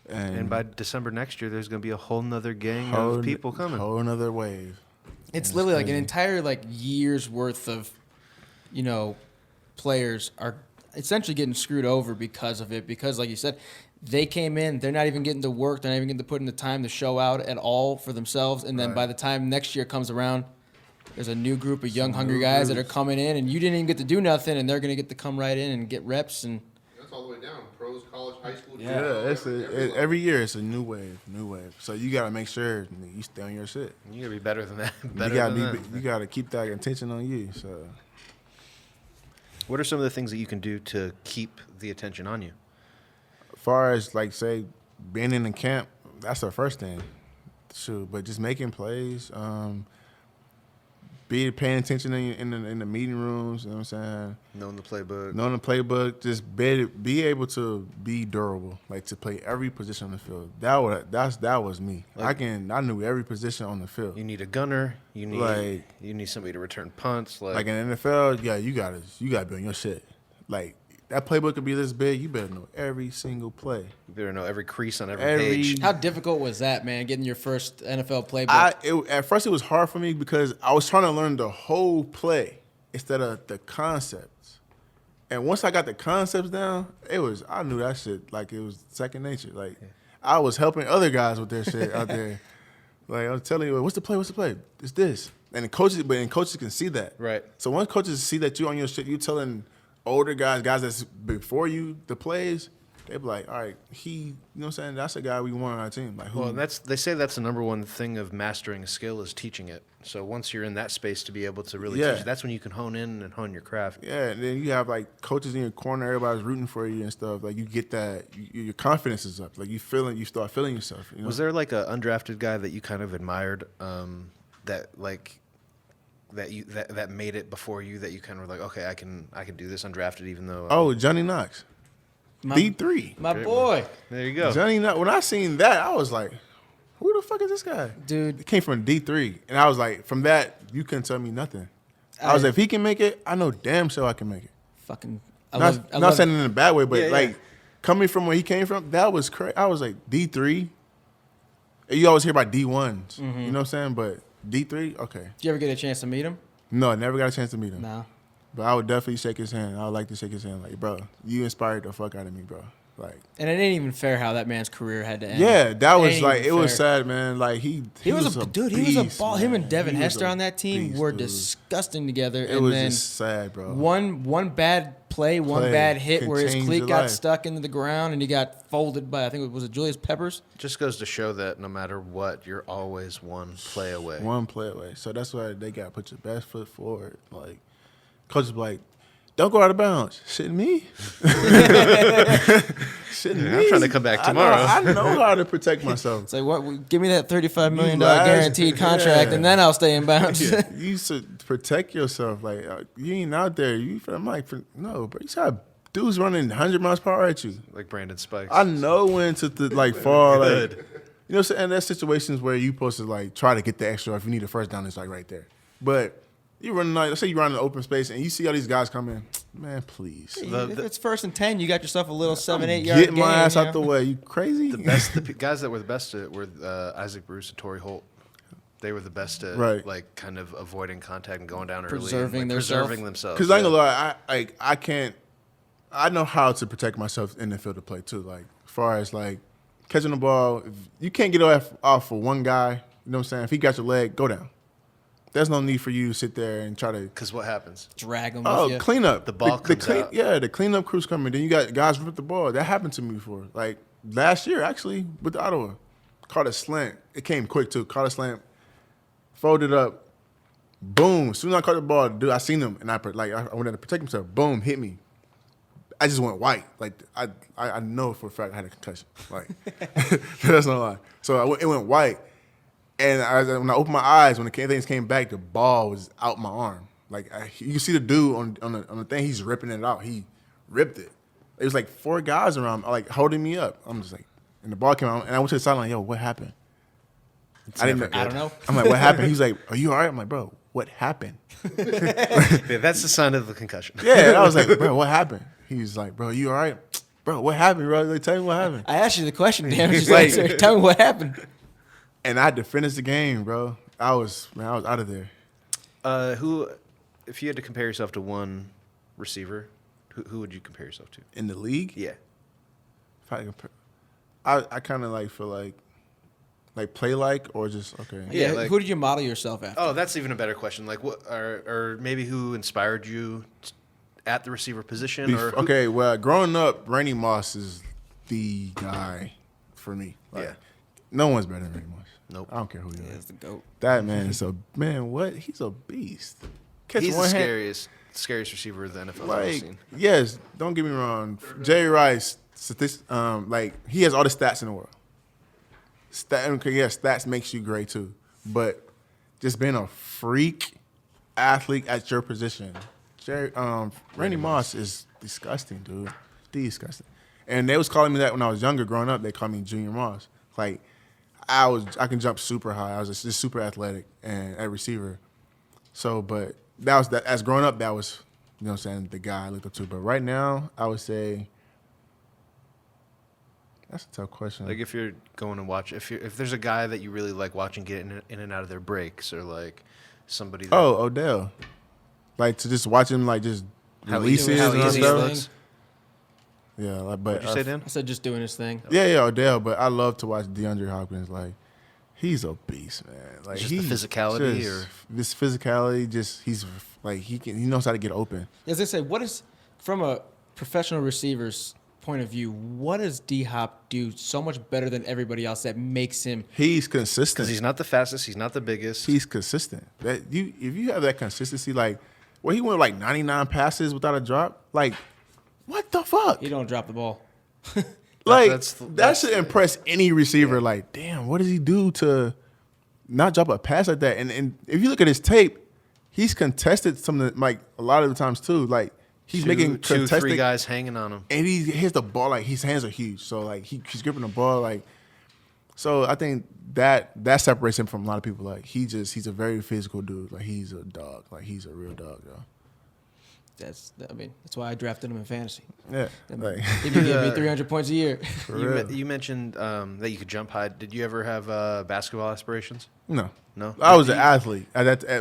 And by December next year, there's gonna be a whole nother gang whole of people coming. Whole another wave. it's literally like an crazy. entire year's worth of players are essentially getting screwed over because of it. Because like you said, they came in, they're not even getting to work, they're not even getting to put in the time to show out at all for themselves. And then Right. by the time next year comes around, there's a new group of young, hungry guys that are coming in, and you didn't even get to do nothing, and they're going to get to come right in and get reps. And That's all the way down. Pros, college, high school. Yeah, everyone. every year it's a new wave. So you gotta make sure you stay on your shit. You gotta be better than that. You Better gotta than be, that. you gotta keep that attention on you. So What are some of the things that you can do to keep the attention on you? as far as say being in the camp, that's the first thing. Shoot, but just making plays, be paying attention in the meeting rooms. You know what I'm saying? Knowing the playbook. Knowing the playbook, just be able to be durable, to play every position on the field. That was me. I knew every position on the field. You need a gunner. You need you need somebody to return punts. Like in the NFL, yeah, you gotta be on your shit. that playbook could be this big. You better know every single play. You better know every crease on every Every- page. How difficult was that, man? Getting your first NFL playbook. At first, it was hard for me because I was trying to learn the whole play instead of the concepts. And once I got the concepts down, I knew that shit like it was second nature. Like I was helping other guys with their shit out there. Like I was telling you, what's the play? What's the play? It's this. And coaches can see that. Right. So once coaches see that you on your shit, you telling older guys that's before you the plays, they be like, all right, you know what I'm saying? That's a guy we want on our team. Like, who? Well, and they say that's the number one thing of mastering a skill is teaching it. So once you're in that space to be able to really teach it, that's when you can hone in and hone your craft. Yeah, and then you have like coaches in your corner, everybody's rooting for you and stuff. Like you get that, your confidence is up. Like you start feeling yourself. You know? Was there like an undrafted guy that you kind of admired that made it before you that you kind of were like, okay, I can do this undrafted even though Oh, Johnny Knox, D3. My boy. there you go. Johnny Knox. When I seen that, I was like, who the fuck is this guy? Dude. It came from D3, and I was like, from that, you couldn't tell me nothing. I was like, if he can make it, I know damn sure I can make it. Fucking. Not saying it in a bad way, but Yeah, yeah. like coming from where he came from, that was crazy. I was like D3. You always hear about D1s, you know what I'm saying? But D3, okay. Did you ever get a chance to meet him? No, I never got a chance to meet him. No. But I would definitely shake his hand. I would like to shake his hand. Like, bro, you inspired the fuck out of me, bro. Like, And it ain't even fair how that man's career had to end. yeah, that was ain't like, even it was fair. sad, man. Like, he was a dude. He was a beast, ball. Him and man. Devin He was Hester a on that team beast, were dude. disgusting together. It and was then just sad, bro. one bad play, one Play bad hit can where his change cleat your got life. stuck into the ground and he got folded by, I think it was Julius Peppers. Just goes to show that no matter what, you're always one play away. One play away. So that's why they got to put your best foot forward. Like, coaches be like, don't go out of bounds. Shitting me? Shitting me? I'm trying to come back tomorrow. I know how to protect myself. It's like, what? Give me that $35 million lied. guaranteed contract, Yeah. and then I'll stay in bounds. You should protect yourself. Like, you ain't out there. I'm like, no, bro. You got dudes running 100 miles per hour at you. Like Brandon Spikes. I know when to like fall. Like, Good. you know what I'm saying? And there's situations where you supposed to like try to get the extra. If you need a first down, it's like right there. But you running like, let's say you run in an open space and you see all these guys come in. Man, please. If it's 1st and 10, you got yourself a little 7-8 yard Get gain. my ass you out know? the way. You crazy? The guys that were the best at it were Isaac Bruce and Torrey Holt. They were the best at Right. like kind of avoiding contact and going down Preserving early, and, like, theirself. preserving themselves. Because I ain't gonna lie, I can't. I know how to protect myself in the field of play too. Like as far as like catching the ball, if you can't get off for one guy. You know what I'm saying? If he got your leg, go down. There's no need for you to sit there and try to. Because what happens? Drag them Oh, with you. clean up. The ball comes out. Yeah, the cleanup crew's coming. Then you got guys rip the ball. That happened to me before. Like last year, actually, with Ottawa. Caught a slant. It came quick too. Caught a slant. Folded up. Boom. As soon as I caught the ball, dude, I seen him and I went in to protect myself. Boom, hit me. I just went white. Like I know for a fact I had a concussion. Like that's no lie. So it went white. And when I opened my eyes, when things came back, the ball was out my arm. Like you see the dude on the thing, he's ripping it out. He ripped it. It was like 4 guys around, like holding me up. I'm just like, and the ball came out, and I went to the sideline. Yo, what happened? I don't know. I'm like, what happened? He's like, are you all right? I'm like, bro, what happened? Yeah, that's the sign of the concussion. Yeah, and I was like, bro, what happened? He was like, bro, you all right? Bro, what happened, bro? Like, tell me what happened. I asked you the question, damn. Just Like- answer. Tell me what happened. And I had to finish the game, bro. I was out of there. If you had to compare yourself to one receiver, who would you compare yourself to? In the league, Yeah. if I compare, I kind of like feel like play like or just okay. Yeah, Yeah, like- who did you model yourself after? Oh, that's even a better question. Like, what, or maybe who inspired you at the receiver position? Or who- Okay, well, growing up, Randy Moss is the guy for me. Like, Yeah. no one's better than Randy Moss. Nope. I don't care who he Yeah, is. it's the GOAT. That man is what? He's a beast. Catch He's the one hand- scariest receiver the NFL's ever Like, seen. yes, don't get me wrong. Jerry Rice, like he has all the stats in the world. Stats makes you great too, but just being a freak athlete at your position, Randy Moss is disgusting, dude. Disgusting. And they was calling me that when I was younger, growing up. They called me Junior Moss. Like I can jump super high. I was just super athletic and at receiver. So, but that was that. As growing up, that was you know what I'm saying, the guy I looked up to. But right now, I would say that's a tough question. Like if you're going to watch, if there's a guy that you really like watching get in and out of their breaks, or like somebody that Odell. Like to just watch him like just how releases easy, how and easy it stuff. looks. Yeah, like, but What'd you say, Dan? I said just doing his thing. yeah, Odell. But I love to watch DeAndre Hopkins. Like he's a beast, man. Like Just the he's physicality, just- or this physicality. Just he's like he knows how to get open. As I say, what is from a professional receiver's point of view? What does D Hop do so much better than everybody else that makes him? He's consistent. because he's not the fastest, he's not the biggest. He's consistent. That if you have that consistency, like where he went like 99 passes without a drop, like what the fuck? He don't drop the ball. Like that's- that should impress any receiver. Like, damn, what does he do to not drop a pass like that? And if you look at his tape, he's contested some of the, like a lot of the times too. Like he's making two, contested, 3 guys hanging on him. and he hits the ball like his hands are huge. So like he's gripping the ball like. So I think that separates him from a lot of people. Like he's a very physical dude. Like he's a dog. Like he's a real dog, yo. That's why I drafted him in fantasy. Yeah. Like, He could give me 300 points a year. You mentioned that you could jump high. Did you ever have basketball aspirations? no. No? I was an athlete.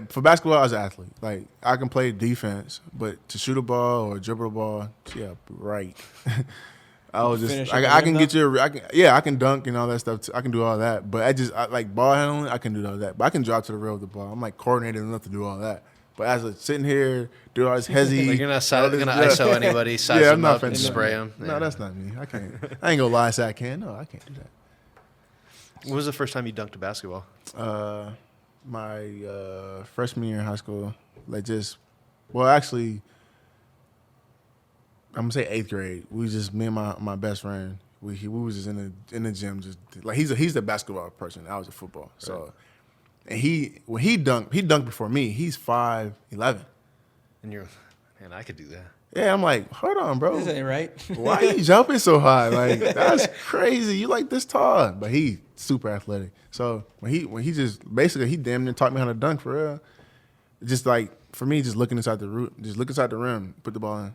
For basketball, I was an athlete. Like I can play defense, but to shoot a ball or dribble a ball, yeah, right. I was Finish just at the I can rim, get you. I can dunk and all that stuff. I can do all that. But I like ball handling. I can do all that. But I can drop to the rail with the ball. I'm like coordinated enough to do all that. But as a sitting here, do all this hezzy. Like you're not all this- gonna yeah. ISO anybody, size Yeah, I'm them not up, and finna do spray that. them. No, that's not me. I can't. I ain't gonna lie and say I can. No, I can't do that. When was the first time you dunked a basketball? My freshman year in high school, actually, I'm gonna say 8th grade. We was just me and my best friend. We was just in the gym, just like he's the basketball person. I was a football. So, and when he dunked before me. He's 5'11". And you're, man, I could do that. Yeah, I'm like, hold on, bro. This ain't right. Why are you jumping so high? Like that's crazy. You like this tall, but he super athletic. So when he just basically he damn near taught me how to dunk for real. Just like for me, just look inside the rim, put the ball in.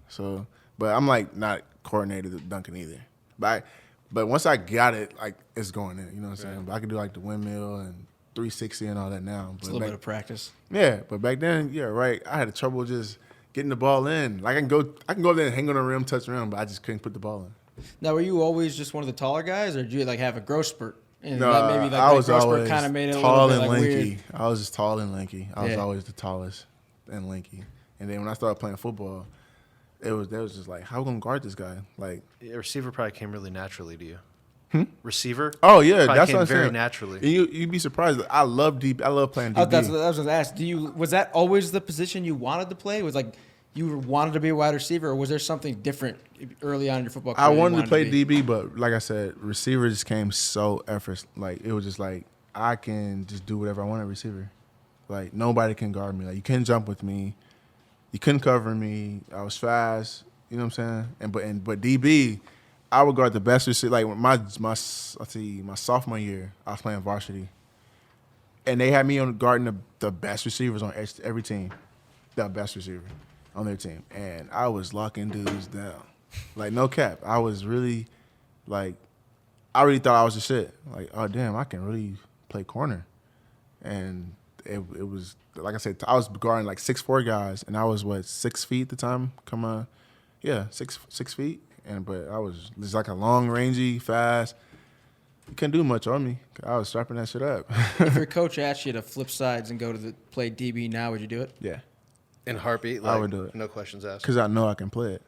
So, but I'm like not coordinated at dunking either. But once I got it, like it's going in. You know what I'm saying? Right. But I can do like the windmill and 360 and all that now. It's a little bit of practice. Yeah, but back then, yeah, right. I had trouble just getting the ball in. Like I can go up there and hang on the rim, touch the rim, but I just couldn't put the ball in. Now, were you always just one of the taller guys, or did you like have a growth spurt? And No, that maybe like I that was growth spurt always kind of made it a tall little bit and like lanky. weird. I was just tall and lanky. I was Yeah. always the tallest and lanky. And then when I started playing football, that was just like, how we gonna guard this guy? Like, A receiver probably came really naturally to you. Receiver? oh yeah, Probably that's came what I'm very saying. naturally. And you'd be surprised. I love playing DB. That's what I was going to ask. Was that always the position you wanted to play? Was like you wanted to be a wide receiver, or was there something different early on in your football career? I you wanted to play be? DB, but like I said, receiver just came so effortless. Like it was just like I can just do whatever I want at receiver. Like nobody can guard me. Like you couldn't jump with me, you couldn't cover me. I was fast. You know what I'm saying? But DB, I would guard the best receiver. Like my sophomore year, I was playing varsity, and they had me on guarding the best receivers on every team, the best receiver on their team, and I was locking dudes down. Like no cap, I was really like, I really thought I was the shit. Like, oh damn, I can really play corner, and it was like I said, I was guarding like 6'4" guys, and I was 6 feet at the time. Come on, yeah, 6 feet, but I was just like a long rangey, fast. You couldn't do much on me. I was strapping that shit up. If your coach asked you to flip sides and go to play DB now, would you do it? Yeah, In heartbeat, I like, would do it. no questions asked. because I know I can play it.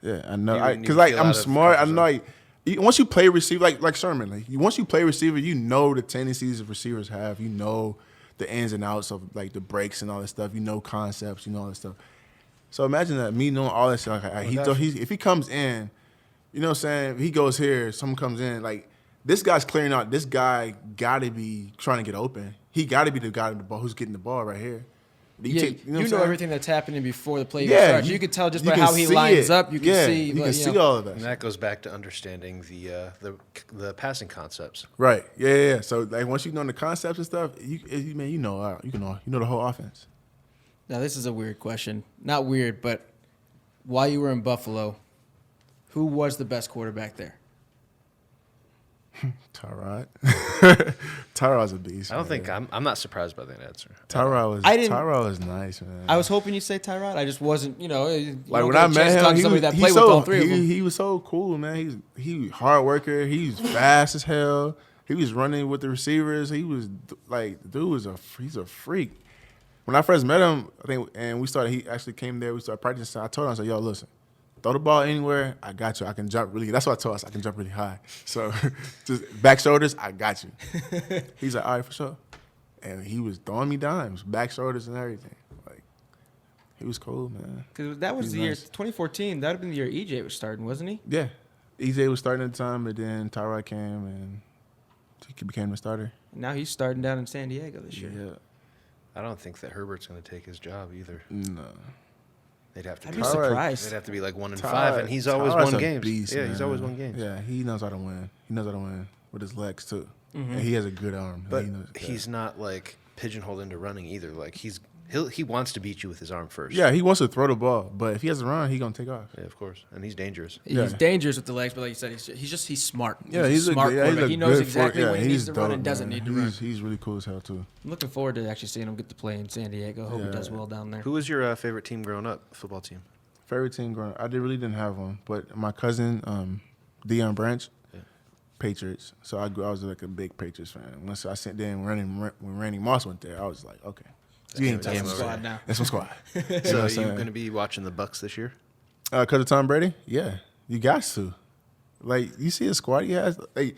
Yeah, I know. You Because like feel I'm out of smart. I comfort know. zone. Once you play receiver, like Sherman, once you play receiver, you know the tendencies of receivers have. You know the ins and outs of like the breaks and all that stuff. You know concepts. You know all that stuff. So imagine that me knowing all that shit. Like, if he comes in, you know what I'm saying? If he goes here, someone comes in. Like this guy's clearing out. This guy got to be trying to get open. He got to be the guy in the ball who's getting the ball right here. You what I'm saying? everything that's happening before the play even Yeah, starts. You could tell just you by can how he see lines it. up. You can Yeah, see. You like, can see all of that. And that goes back to understanding the passing concepts. Right. Yeah. So like once you know the concepts and stuff, you know the whole offense. Now, this is a weird question. Not weird, but while you were in Buffalo, who was the best quarterback there? Tyrod. Tyrod's a beast. I don't man. think I'm not surprised by that answer. Tyrod was nice, man. I was hoping you'd say Tyrod. I just wasn't, you like don't when get I a chance met to him, talk to somebody that played with all three of them. he was so cool, man. He hard worker. He's fast as hell. He was running with the receivers. He was like, the dude was he's a freak. When I first met him, I think, and he actually came there. We started practicing. I told him, I said, yo, listen, throw the ball anywhere, I got you. I can jump really. That's what I told us. I can jump really high. So just back shoulders, I got you. He's like, all right, for sure. And he was throwing me dimes, back shoulders and everything. Like, he was cool, man. Because that was He's the year, nice. 2014. That would have been the year EJ was starting, wasn't he? Yeah. EJ was starting at the time, but then Tyrod came and he became the starter. Now he's starting down in San Diego this year. Yeah. I don't think that Herbert's going to take his job either. No. They'd have to I'd be be Tyrod- surprised. They'd have to be like 1-5, Tyrod- and he's always Tyrod's won a games. beast, Yeah, he's man. always won games. Yeah, he knows how to win. He knows how to win with his legs too. And he has a good arm. But he knows, he's not like pigeonholed into running either. Like he wants to beat you with his arm first. Yeah, he wants to throw the ball, but if he has to run, he's gonna take off. Yeah, of course, and he's dangerous. He's Yeah. dangerous with the legs, but like you said, he's smart. Yeah, he's a smart he's quarterback. a He knows good exactly when he needs to dope, run and doesn't man. need to run. He's really cool as hell too. I'm looking forward to actually seeing him get to play in San Diego. Hope he Yeah. does well down there. Who was your favorite team growing up? Football team. Favorite team growing up, really didn't have one, but my cousin, Deion Branch, Patriots. So I was like a big Patriots fan. Once I sent there when Randy Moss went there, I was like, okay, you ain't game touching over. Squad now. That's my squad. You know So what are I'm you saying? going to be watching the Bucks this year? Because of Tom Brady? Yeah, you got to. Like, you see a squad he has. Like,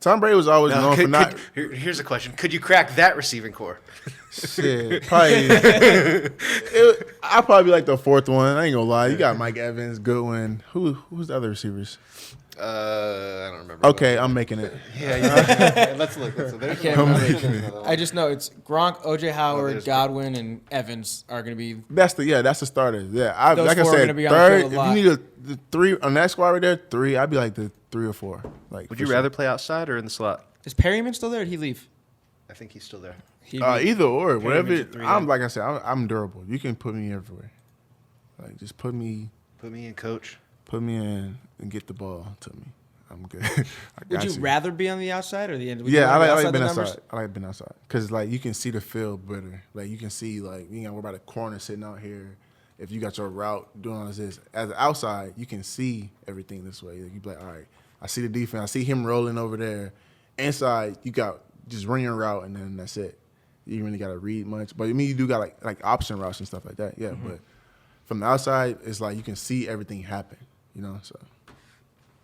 Tom Brady was always known for not. Here's a question: could you crack that receiving core? Shit, probably. I'll probably be like the fourth one. I ain't gonna lie. You got Mike Evans, Goodwin. Who's the other receivers? I don't remember. Okay, I'm making it. Yeah. Let's look. I There's can't remember. I just know it's Gronk, OJ Howard, there's- Godwin, and Evans are going to be. That's the starter. Yeah, Those like I four are said, gonna be on the third. field If a lot. you need the three on that squad right there, three. I'd be like the 3 or 4. Like, Would for you sure. rather play outside or in the slot? Is Perryman still there? Or did he leave? I think he's still there. Either or, whatever. Pyramid's a 3 I'm now. like I said, I'm durable. You can put me everywhere. Like, just put me Put me in, coach. in and get the ball to me. I'm good. I Would got you rather be on the outside or the end? Would you Yeah, I rather be like being the outside. numbers? I like being outside because like you can see the field better. Like you can see like you ain't gotta worry about a corner sitting out here. If you got your route doing all this, as an outside, you can see everything this way. Like, you be like, all right, I see the defense. I see him rolling over there. Inside, you got just run your route and then that's it. You ain't really gotta read much. But I mean, you do got like option routes and stuff like that. Yeah, but from the outside, it's like you can see everything happen. You know, so.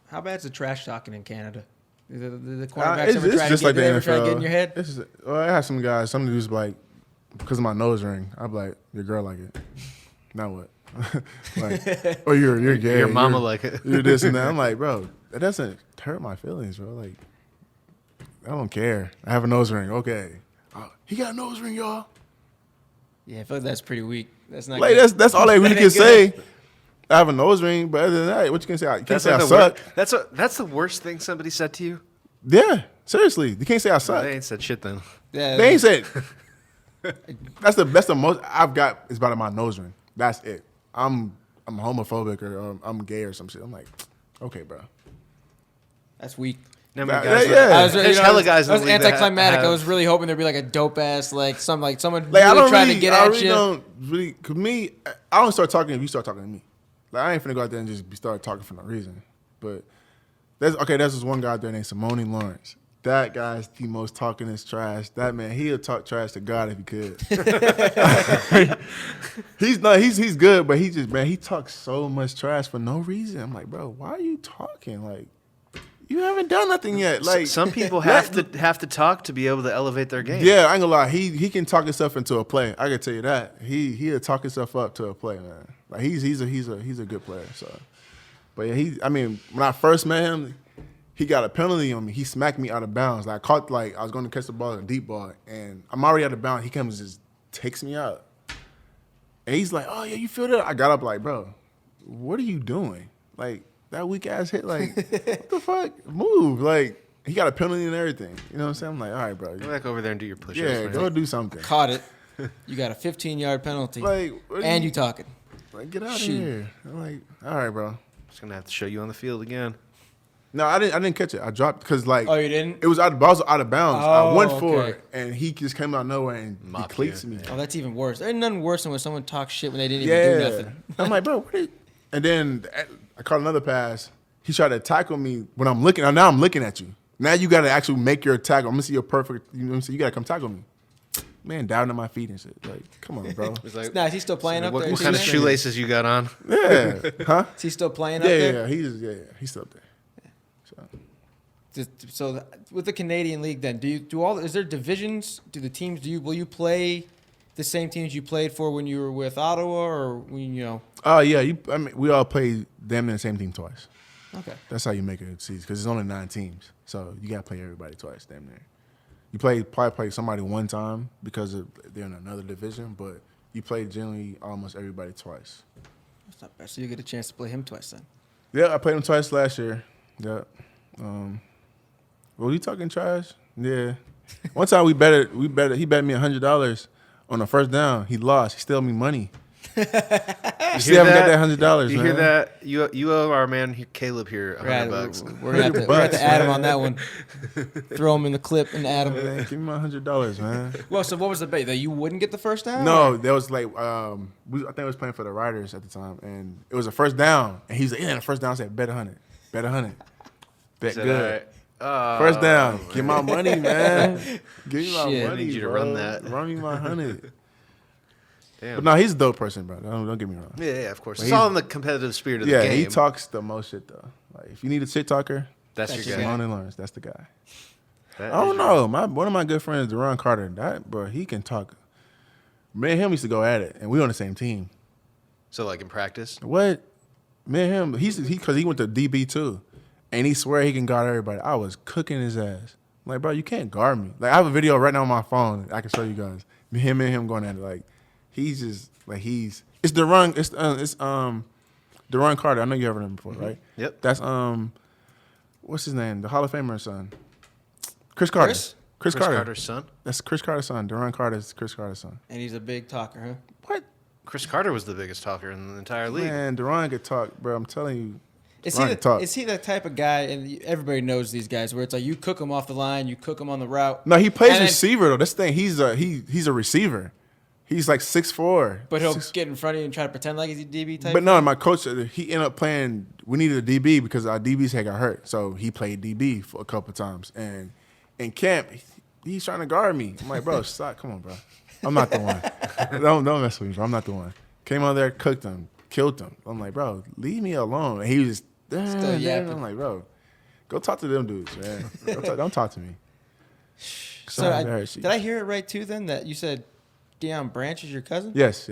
How bad's the trash talking in Canada? The quarterbacks It's ever try to just get, like the they ever NFL. try to get in your head? It's just, well, I have some guys. Some dudes like because of my nose ring. I'm like, your girl like it. Now what? Like, or you're gay. Your mama you're- like it. You're this and that. I'm like, bro, that doesn't hurt my feelings, bro. Like, I don't care. I have a nose ring. Okay, he got a nose ring, y'all. Yeah, I feel like that's pretty weak. That's not Like good. that's all they really That can ain't say. good. I have a nose ring, but other than that, what you can say? You can't say I like suck. That's the worst thing somebody said to you. Yeah, seriously, you can't say I suck. They ain't said shit then. Yeah, They ain't said. That's the most I've got is about my nose ring. That's it. I'm homophobic or I'm gay or some shit. I'm like, okay, bro. that's weak. Now, Yeah, guys, yeah. I was, There's hella guys in I was the league that anticlimactic. I have- was really hoping there'd be like a dope ass, like someone Like really I don't trying really, to get I at really you. don't really. Cause me, I don't start talking if you start talking to me. Like I ain't finna go out there and just start talking for no reason. But there's this one guy out there named Simone Lawrence. That guy's the most talking is trash. That man, he'll talk trash to God if he could. He's good, but he talks so much trash for no reason. I'm like, bro, why are you talking? Like, you haven't done nothing yet. Like some people have to talk to be able to elevate their game. Yeah, I ain't gonna lie. He can talk himself into a play. I can tell you that. He'll talk himself up to a play, man. Like he's a good player. So, but yeah, when I first met him, he got a penalty on me. He smacked me out of bounds. Like I was going to catch the ball in a deep ball, and I'm already out of bounds. He comes and just takes me out, and he's like, "Oh yeah, you feel that?" I got up like, "Bro, what are you doing? Like that weak ass hit. Like what the fuck? Move!" Like he got a penalty and everything. You know what I'm saying? I'm like, "All right, bro. Go back over there and do your push-ups. Yeah, man. go do something." Caught it. You got a 15-yard penalty, Like, what and do you talking. like, get out of Shoot. here. I'm like, all right, bro. Just gonna have to show you on the field again. No, I didn't catch it. I dropped because like Oh, you didn't? it was out. I was out of bounds. I Oh, went for okay. it, and he just came out of nowhere and he Mopped cleats you. me. Oh, that's even worse. There's nothing worse than when someone talks shit when they didn't even do Yeah, nothing. I'm like, bro, what? And then I caught another pass. He tried to tackle me when I'm looking. Now I'm looking at you. Now you got to actually make your tackle. I'm gonna see your perfect. You know what I'm saying? You got to come tackle me. Man, down to my feet and shit. Like, come on, bro. It's like, Nah, is he still playing up there? what too, kind of man? shoelaces you got on? Yeah, huh? Is he still playing Yeah, up yeah, there? yeah. He's still up there. So, With the Canadian League, then is there divisions? Do the teams will you play the same teams you played for when you were with Ottawa, or when oh yeah, I mean, we all play damn near the same team twice. Okay. That's how you make a season because it's only 9 teams, so you got to play everybody twice, damn near. You probably play somebody one time because they're in another division, but you play generally almost everybody twice. That's not bad. So you get a chance to play him twice then. Yeah, I played him twice last year. Yeah. Well, you talking trash? Yeah. One time he bet me $100 on the first down. He lost. He still owe me money. You Still haven't got that $100, You man. hear that? You owe our man Caleb here $100. We're gonna have to add him on that one. Throw him in the clip and add him. Man, give me my $100, man. Well, so what was the bet? That you wouldn't get the first down? No, there was like I think I was playing for the Riders at the time, and it was a first down, and he's like, "Yeah, the first down." I said, "Bet 100, bet 100, bet Said, good." all right. Oh, First down, give my money, man. Give me my Shit. money. I need you to bro. run that. Run me my 100. Damn. But no, he's a dope person, bro. Don't get me wrong. Yeah, of course. But It's he's- all in the competitive spirit of the Yeah, game. he talks the most shit though. Like if you need a shit talker, That's That's your your guy. Simone and Lawrence, that's the guy. That I is don't your- know. One of my good friends, Deron Carter, that bro, he can talk. Me and him used to go at it, and we on the same team. So like in practice, What? Me and him, because he went to DB too, and he swear he can guard everybody. I was cooking his ass. I'm like, bro, you can't guard me. Like I have a video right now on my phone. I can show you guys. Him and him going at it. Like he's just like it's Deron. It's Deron Carter. I know you ever heard him before, right? Yep. That's what's his name? The Hall of Famer son. Chris Carter. Chris Carter. Carter's son. That's Chris Carter's son. Deron Carter's Chris Carter's son. And he's a big talker, huh? What? Chris Carter was the biggest talker in the entire league. Man, Deron could talk, bro. I'm telling you. Is Deron he, could talk. is he that type of guy, and everybody knows these guys, where it's like you cook him off the line, you cook him on the route. No, he plays and then- receiver though. That's the thing. He's a receiver. He's like 6'4". But he'll get in front of you and try to pretend like he's a DB type. But no, my coach, he ended up playing. We needed a DB because our DBs had got hurt, so he played DB for a couple times. And in camp, he's trying to guard me. I'm like, bro, stop. Come on, bro. I'm not the one. don't mess with me, bro. I'm not the one. Came out there, cooked him, killed him. I'm like, bro, leave me alone. And he was just Still yapping. I'm like, bro, go talk to them dudes, man. Don't talk to me. So Sorry, embarrassed you. did I hear it right too? Then that you said Deion Branch is your cousin? Yes.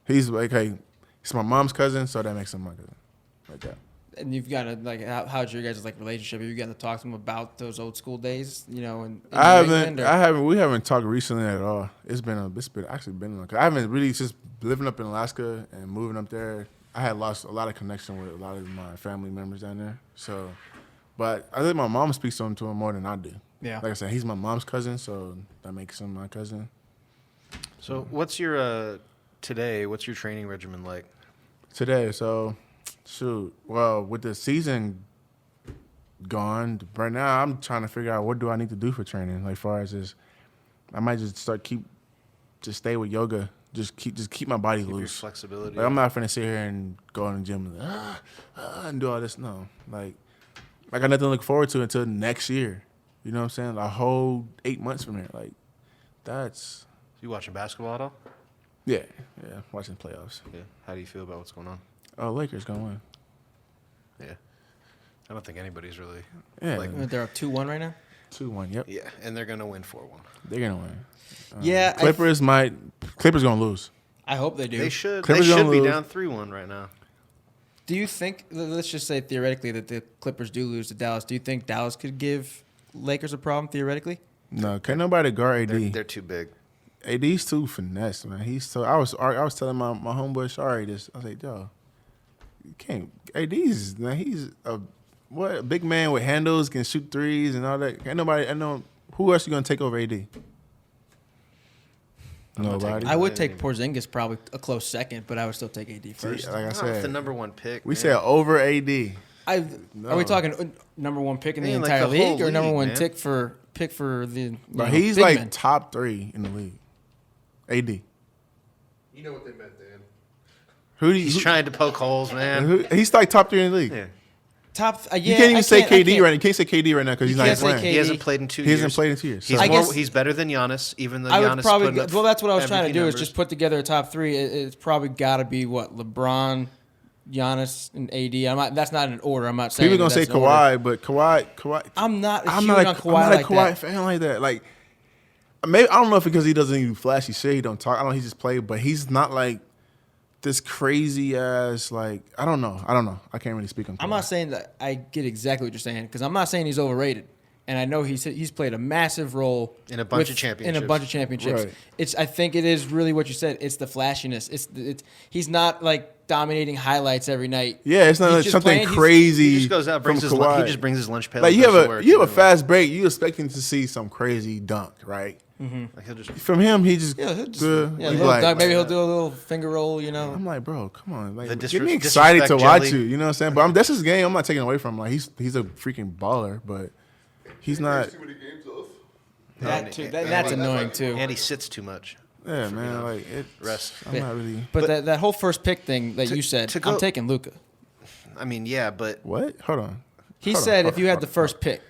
He's like, hey, he's my mom's cousin, so that makes him my cousin. Like that. And you've got to like, how's your guys' like relationship? Have you gotten to talk to him about those old school days? You know, in I New England, haven't. or- We haven't talked recently at all. It's been actually been. I haven't really just living up in Alaska and moving up there. I had lost a lot of connection with a lot of my family members down there. So, but I think my mom speaks to him more than I do. Yeah. Like I said, he's my mom's cousin, so that makes him my cousin. So what's your today? What's your training regimen like? Today, so shoot. Well, with the season gone, right now I'm trying to figure out what do I need to do for training. Like far as this, I might just stay with yoga. Just keep my body Keep your loose. flexibility. Like I'm not finna sit here and go in the gym and do all this. No, like I got nothing to look forward to until next year. You know what I'm saying? A whole 8 months from here. Like that's You watching basketball at all? yeah. Watching playoffs. Yeah. How do you feel about what's going on? Oh, Lakers gonna win. Yeah. I don't think anybody's really. Yeah, Like- They're up 2-1 right now. 2-1. Yep, Yeah, and they're gonna win 4-1. they're gonna win. Yeah, Clippers gonna lose. I hope they do. They should. Clippers They should gonna be lose. down 3-1 right now. Do you think? Let's just say theoretically that the Clippers do lose to Dallas. Do you think Dallas could give Lakers a problem theoretically? No, can't nobody guard AD. They're too big. AD's too finesse, man. He's so. I was telling my homeboy Shari this. I was like, yo, you can't. AD's man. He's a big man with handles, can shoot threes and all that. Ain't nobody. I know who else you gonna take over AD. Nobody. I would take Porzingis probably a close second, but I would still take AD first. Like I Not said, the number one pick. we man. said over AD. Are No. we talking number one pick in the Man, like entire the whole league, or number league, one man. pick for the? But he's big like men? top 3 in the league. AD. You know what they meant, Dan. Who do you? He's who- trying to poke holes, man. He's like top 3 in the league. Yeah. top. Yeah, You can't even say I KD right now. You can't say KD right now because he's not can't say playing. KD. He hasn't played in 2 He years. hasn't played in 2 years. He's, So- I more, guess- he's better than Giannis, even though I would Giannis probably. putting up Well, that's what I was trying to MVP do. Is numbers. just put together a top 3. It's probably got to be what LeBron, Giannis, and AD. That's not in order. I'm not saying People gonna say that's in order. Kawhi, but Kawhi. I'm not. I'm huge not on a, Kawhi I'm not like a Kawhi that. fan like that. Like, maybe I don't know if because he doesn't even flashy shit. He don't talk. I don't know. He just play, but he's not like this crazy ass. Like, I don't know. I can't really speak on. Kawhi. I'm not saying that I get exactly what you're saying because I'm not saying he's overrated, and I know he's played a massive role In a bunch of championships. Right. I think it is really what you said. It's the flashiness. It's he's not like dominating highlights every night. Yeah, it's not He's like just something playing- he's- crazy. He just goes out, brings from his Kawhi. he just brings his lunch pail. Like and you have goes to a work, you have a know? fast break. You expecting to see some crazy dunk, right? Like he'll just From him, he just Yeah, he'll just, good. yeah, He little like- dunk. Maybe he'll do a little finger roll. You know. I'm like, bro, come on, like, The get me excited to disrespect watch jelly. you. You know what I'm saying? But that's his game. I'm not taking away from him. Like he's a freaking baller, but he's not. Too many games off. That's annoying too. and he sits too much. Yeah, man. Like it. Rest. I'm not really. But that whole first pick thing that you said, to go- I'm taking Luka. I mean, yeah, but What? Hold on. He Hold on, said hold if you on, had hold the on. first pick,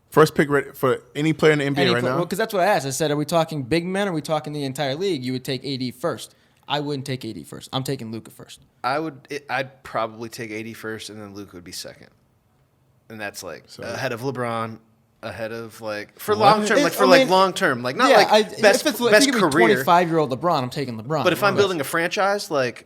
First pick for any player in the NBA right now. because that's what I asked. I said, are we talking big men? Or are we talking the entire league? You would take AD first. I wouldn't take AD first. I'm taking Luka first. I'd probably take 80 first, and then Luke would be second, and that's like ahead of LeBron, ahead of like for long term, like for long term, like not like best if best you give me career. 25-year-old LeBron, I'm taking LeBron. But if I'm building a franchise, like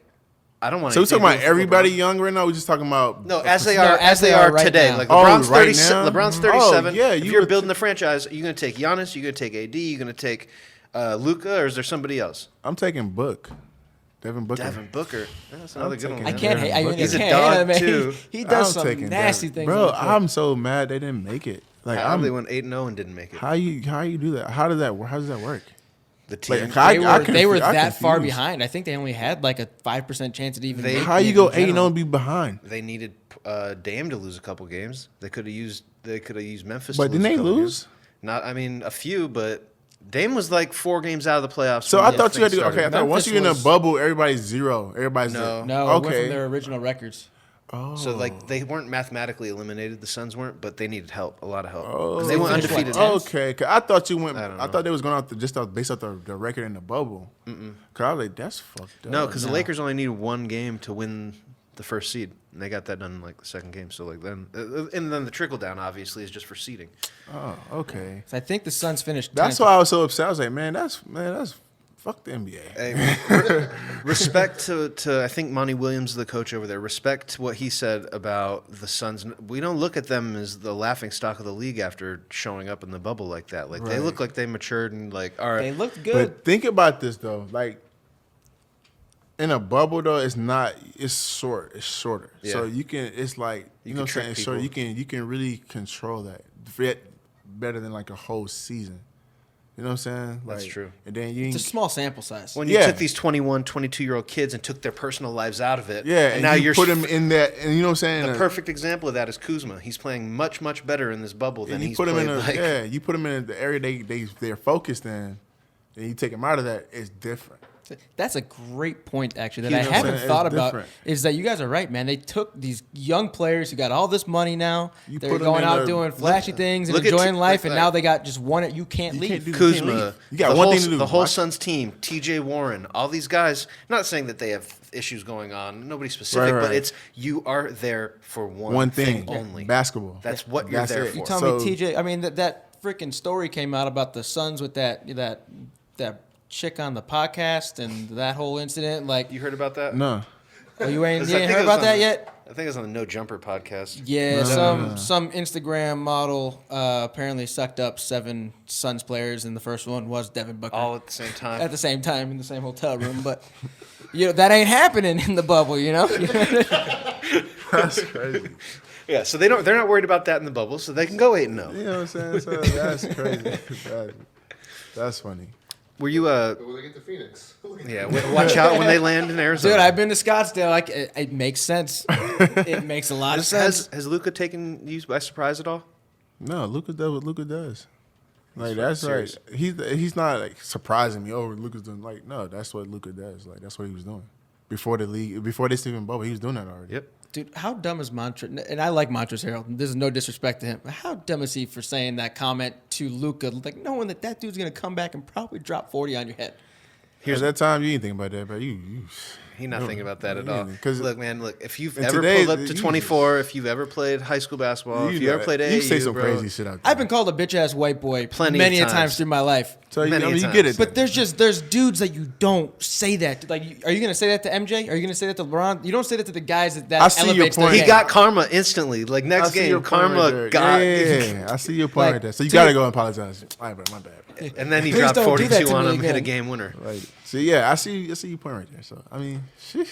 I don't want. So we're talking about everybody LeBron. young right now. We're just talking about No, as they No, are as they are right today. now. Like Oh, LeBron's right 37. now? LeBron's Oh, 37. yeah, if you you're would building a franchise, are you going to take Giannis? Are you going to take AD? Are you going to take Luka? Or is there somebody else? I'm taking Book. Devin Booker. Devin Booker. That's another good one. taking I man. can't hate. I mean, He's I a can't dog, hate him, man. too. He does I'm some taking nasty Devin. things. Bro, on the court. I'm so mad they didn't make it. Like They went 8-0 and didn't make it. how you do that? How does that work? The team. Like, They were I that far confused. behind. I think they only had like a 5% chance at even. They- making How it you in go 8-0 general. and be behind? They needed Dame to lose a couple games. They could have used Memphis. But to didn't lose a they couple lose? games. Not. I mean, a few, but Dame was like 4 games out of the playoffs. So when I the thought you had thing to. Okay, I started. thought once Memphis you're in a was- bubble, everybody's zero. Everybody's No. zero. No, it went Okay. from their original records. Oh. So like they weren't mathematically eliminated. The Suns weren't, but they needed help, a lot of help. 'Cause Oh. they went Finished, what, undefeated. 10? Okay, 'cause I thought you went. I don't I know. thought they was going based off the record in the bubble. Cause I was like, that's fucked up. No, because the Lakers only needed 1 game to win the first seed, and they got that done in like the second game. So like then, and then the trickle down obviously is just for seeding. Oh, okay. So I think the Suns finished. That's 10th. why I was so upset. I was like, man, that's fuck the NBA. Hey, respect to I think Monty Williams, the coach over there. Respect to what he said about the Suns. We don't look at them as the laughing stock of the league after showing up in the bubble like that. Like they Right. look like they matured and like all right. They looked good. But think about this though, like in a bubble though, it's not. It's short. It's shorter. Yeah. So you can. It's like you You know can what I'm saying. trick It's short. people. You can really control that better than like a whole season. You know what I'm saying? That's Like, true. And then you. It's a small sample size. When you Yeah. took these 21, 22-year-old kids and took their personal lives out of it, Yeah, and now you you're put him in that, and you know what I'm saying. the perfect example of that is Kuzma. He's playing much, much better in this bubble than And you he's put him played. in a like, yeah. You put him in the area they're focused in, and you take him out of that. It's different. That's a great point, actually, that You I know what I'm haven't saying? thought It's about. different. Is that you guys are right, man? They took these young players who got all this money now. You They're put 'em going in out a- doing flashy things and look at enjoying t- life, and like- now they got just one. You can't You leave. can't do- Kuzma, leave. You got the one whole, thing to do. The whole Watch- Suns team, T.J. Warren, all these guys. Not saying that they have issues going on, nobody specific, Right, but right. it's you are there for One thing only. basketball. That's what you're That's there it. for. You tell So- me, TJ. I mean that freaking story came out about the Suns with that chick on the podcast and that whole incident. Like, You heard about that? No. oh, you ain't I think heard it was about on that the- yet? I think it's on the No Jumper podcast. Yeah, No. some Instagram model apparently sucked up 7 Suns players, and the first one was Devin Booker. All at the same time. At the same time in the same hotel room, but that ain't happening in the bubble, That's crazy. Yeah, so they're not worried about that in the bubble, so they can go 8-0. You know what I'm saying? So that's crazy. That's funny. Were you But when they get to Phoenix, Yeah, watch out when they land in Arizona. Dude, I've been to Scottsdale. Like, it makes sense. It makes a lot of sense. Has Luka taken you by surprise at all? No, Luka does what Luka does. Like that's serious. right. He's not like surprising me. Oh, Luka's doing like no. That's what Luka does. Like that's what he was doing before the league, before this even bubble. He was doing that already. Yep. Dude, how dumb is Montrezl? And I like Montrezl Harrell. This is no disrespect to him. But how dumb is he for saying that comment to Luka, like knowing that dude's gonna come back and probably drop 40 on your head? At that time, you didn't think about that, but He's not thinking about that at all. Because Look, man, if you've and ever today, pulled up to 24, if you've ever played high school basketball, if you ever played AAU, you say some bro, crazy shit out there. I've been called a bitch ass white boy Plenty many of a times times. through my life. So many you times. get it. But there's dudes that you don't say that to. Like, are you gonna say that to MJ? Are you gonna say that to LeBron? You don't say that to the guys that I see your elevates their point. he game. got karma instantly. Like I next see your game, point right karma there. got. Yeah, I see your point Like, right there. So you dude- gotta go and apologize. All right, bro, my bad. And then he Please dropped don't do that 42 to on me him, hit a again. game winner. Like, see, yeah, I see your point right there. So I mean, sheesh.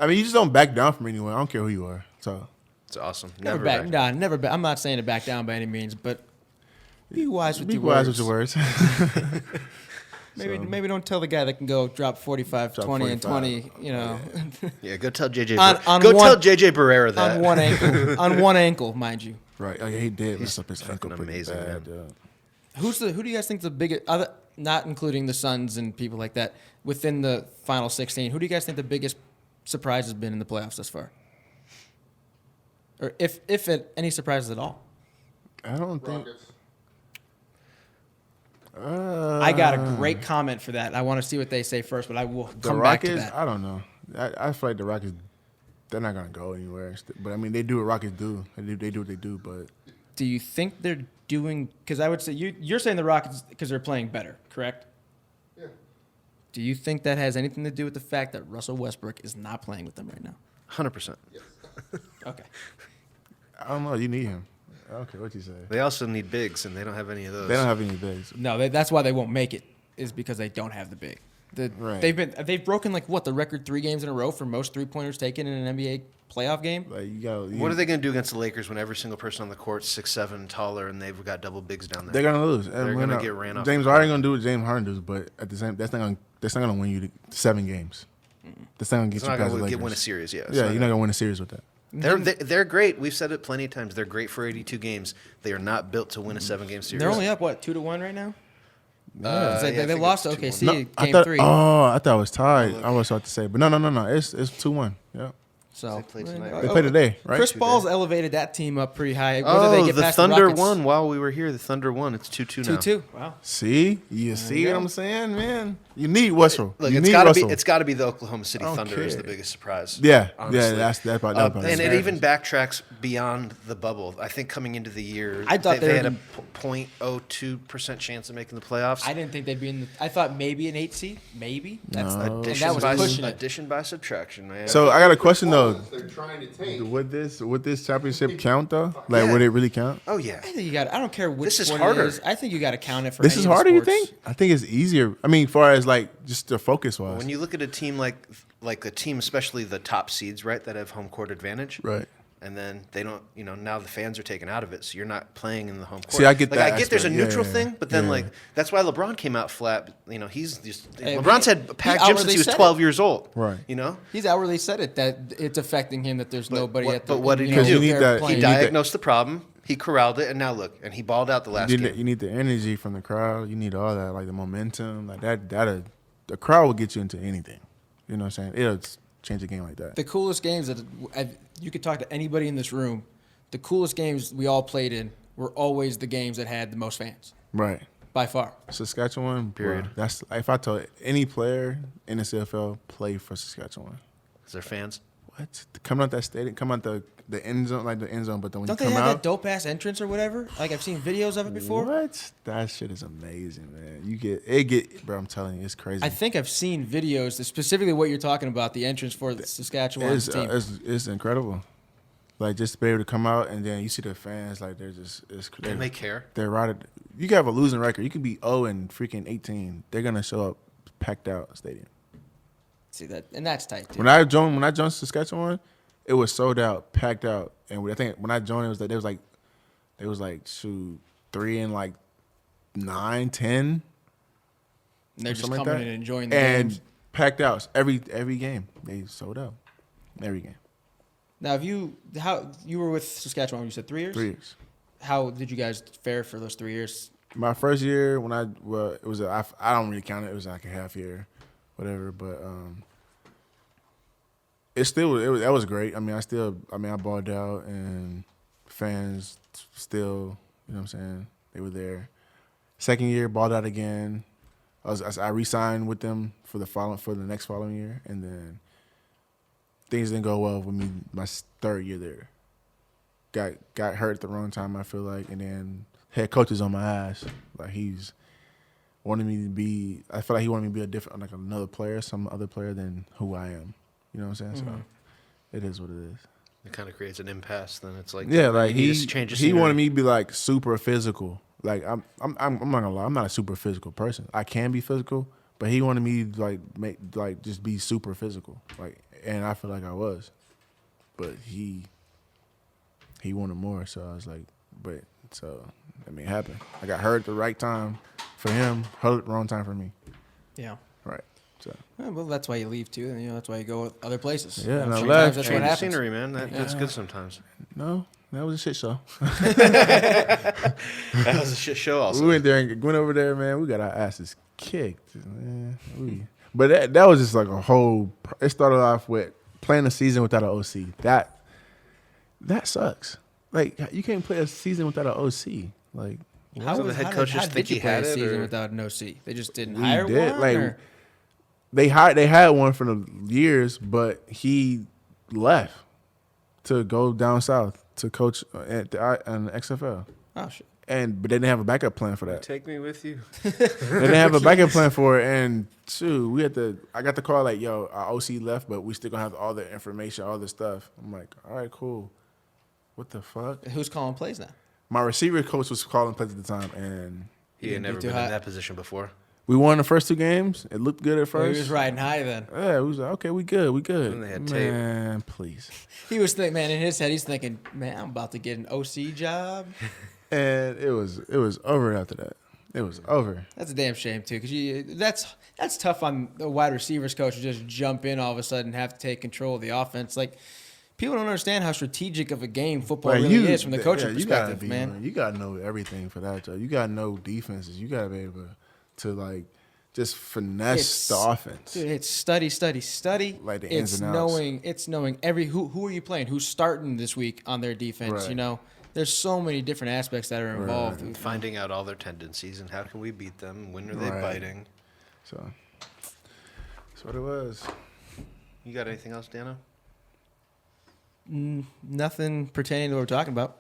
You just don't back down from anyone. I don't care who you are. So It's awesome. Never Never back. back. Nah, never back. I'm not saying to back down by any means, but be wise with be your wise words. with your words. Maybe don't tell the guy that can go drop 45, Drop 20, and 45. 20. You know, Yeah, go tell JJ. On Go one- tell JJ Barrera that. on one ankle. On one ankle, mind you. Right. Oh yeah, he did mess up his fucking ankle pretty amazing, bad. man. Who do you guys think the biggest, other, not including the Suns and people like that, within the final 16? Who do you guys think the biggest surprise has been in the playoffs thus far? Or if any surprises at all? I don't think. Rockets. I got a great comment for that. I want to see what they say first, but I will The come back to Rockets, that. I don't know. I feel like the Rockets, they're not gonna go anywhere. But I mean, they do what Rockets do. They do what they do. But Do you think they're doing? Because I would say you're saying the Rockets because they're playing better, correct? Yeah. Do you think that has anything to do with the fact that Russell Westbrook is not playing with them right now? 100%. Okay. I don't know. You need him. I don't care what you say. They also need bigs, and they don't have any of those. They don't have any bigs. No, that's why they won't make it. Is because they don't have the big. Right. They've broken the record 3 games in a row for most 3-pointers taken in an NBA playoff game. Like you got. What are they going to do against the Lakers when every single person on the court's 6'7" taller, and they've got double bigs down there? They're gonna lose. They're gonna get ran off James the Harden gonna do what James Harden does, but at the same, that's not gonna win you 7 games. That's not gonna get It's you not past the going to Lakers. win a series, yeah. It's Yeah, not you're not gonna win a series with that. They're great. We've said it plenty of times. They're great for 82 games. They are not built to win a 7-game series. They're only up 2-1 right now. Yeah, They I think lost to it's 2-1. OKC I game thought, 3. I thought it was tied. I was about to say, but no. It's 2-1. Yeah, So They play tonight, they play today, right? Chris Paul's elevated that team up pretty high. Whether Oh, they get the past Thunder Rockets, won while we were here. The Thunder won. It's 2-2 now. 2-2. Wow. See, you see you what go. I'm saying, man? You need Russell. Look, you it's need got to Russell. be. It's got to be the Oklahoma City I don't Thunder is the care. biggest surprise. Yeah, honestly. that's about And it even backtracks beyond the bubble. I think coming into the year, I thought they they had a were- 0.02% chance of making the playoffs. I didn't think they'd be in. I thought maybe an 8 seed, maybe. That's No. and Addition that was by, pushing it. addition by subtraction, man. So I got a question though. They're trying to tank. Would this championship count though? Like, would it really count? oh yeah, I think you got. I don't care which This is sport harder. it is. I think you got to count it for. This any is of the harder, you sports. think? I think it's easier. I mean, far as like just the focus wise. when you look at a team like the team, especially the top seeds, right, that have home court advantage, Right. And then they don't, now the fans are taken out of it, so you're not playing in the home court. See, I get like, that I get there's a aspect. neutral Yeah, thing, but then yeah. like that's why LeBron came out flat. He's just Hey, LeBron's he- had packed he gyms since outwardly he was said 12 it. years old. Right. He's outwardly said it that it's affecting him that there's nobody what- at the. but what did he know, do? You need there that- He playing. need that- diagnosed the problem. He corralled it, and now look, and he balled out the last You game. need the energy from the crowd. You need all that, like the momentum, like that. The crowd will get you into anything. You know what I'm saying? It'll change the game like that. The coolest games that you could talk to anybody in this room. The coolest games we all played in were always the games that had the most fans Right. by far. Saskatchewan, Period. bro, that's if I told any player in the CFL play for Saskatchewan. Is there fans? What? Coming out that stadium, come out the end zone, like the end zone, but then when Don't you they come have that out, dope ass entrance or whatever? Like I've seen videos of it before. what? That shit is amazing, man. Bro. I'm telling you, it's crazy. I think I've seen videos that specifically what you're talking about, the entrance for the Saskatchewan it's, team. it's incredible. Like just to be able to come out and then you see the fans, like they're just And they care. They're right. You can have a losing record. You can be 0 and freaking 18. They're gonna show up packed out stadium. See that, and that's tight too. When I joined Saskatchewan, it was sold out, packed out, and I think when I joined, it was like there was like shoot 3 and like 9, 10. And they're or just something coming like in that. and enjoying the and games. packed out every game. They sold out every game. Now, you were with Saskatchewan when you said 3 years? 3 years. How did you guys fare for those 3 years? My first year when I don't really count it. It was like a half year, whatever. But that was great. I mean, I balled out, and fans still, you know what I'm saying, they were there. Second year, balled out again. I re-signed with them for the next following year, and then things didn't go well with me my third year there. Got hurt at the wrong time, I feel like, and then head coach is on my ass. Like he's wanted me to be. I feel like he wanted me to be a different, like another player, some other player than who I am. You know what I'm saying? So it is what it is. It kind of creates an impasse. Then it's like Yeah, like you need to change the he scenery. wanted me to be like super physical. Like I'm not gonna lie, I'm not a super physical person. I can be physical, but he wanted me to just be super physical. Like, and I feel like I was, but he wanted more. So I was like, it happened. I got hurt at the right time for him, hurt at the wrong time for me. Yeah. Right. So Well, that's why you leave too, and that's why you go other places. Yeah, and I sometimes left. That's Change what the happens. scenery, man. That's good sometimes. no, that was a shit show. That was a shit show. Also, We went over there, man. We got our asses kicked, man. But that was just like a whole. It started off with playing a season without an OC. That sucks. Like you can't play a season without an OC. Like How the head coach just think did you he play had a it, season or- without an OC? They just didn't we hire did. one. Like or? they had one for the years, but he left to go down south to coach at the XFL. Oh shit. But they didn't have a backup plan for that. take me with you. They didn't have a backup plan for it, and I got the call like, yo, our OC left, but we still gonna have all the information, all the stuff. I'm like, all right, cool. What the fuck? Who's calling plays now? My receiver coach was calling plays at the time, and He had didn't never do been hot. in that position before. we won the first 2 games. It looked good at Well, first. he was riding high then. Yeah, we was like, okay, we good. And they had tape. Man, please. He was thinking, man, in his head, he's thinking, man, I'm about to get an OC job. And it was over after that. It was over. That's a damn shame too, because that's tough on the wide receivers coach to just jump in all of a sudden and have to take control of the offense. Like people don't understand how strategic of a game football Like, really is from the coaching you gotta perspective, be, man. You gotta know everything for that job. You gotta know defenses. You gotta be able to like just finesse the offense. Dude, it's study. Like the ins and outs. It's knowing every who are you playing, who's starting this week on their defense. Right. You know, there's so many different aspects that are involved. And finding out all their tendencies and how can we beat them? When are they Right. biting? So that's what it was. You got anything else, Dano? Nothing pertaining to what we're talking about.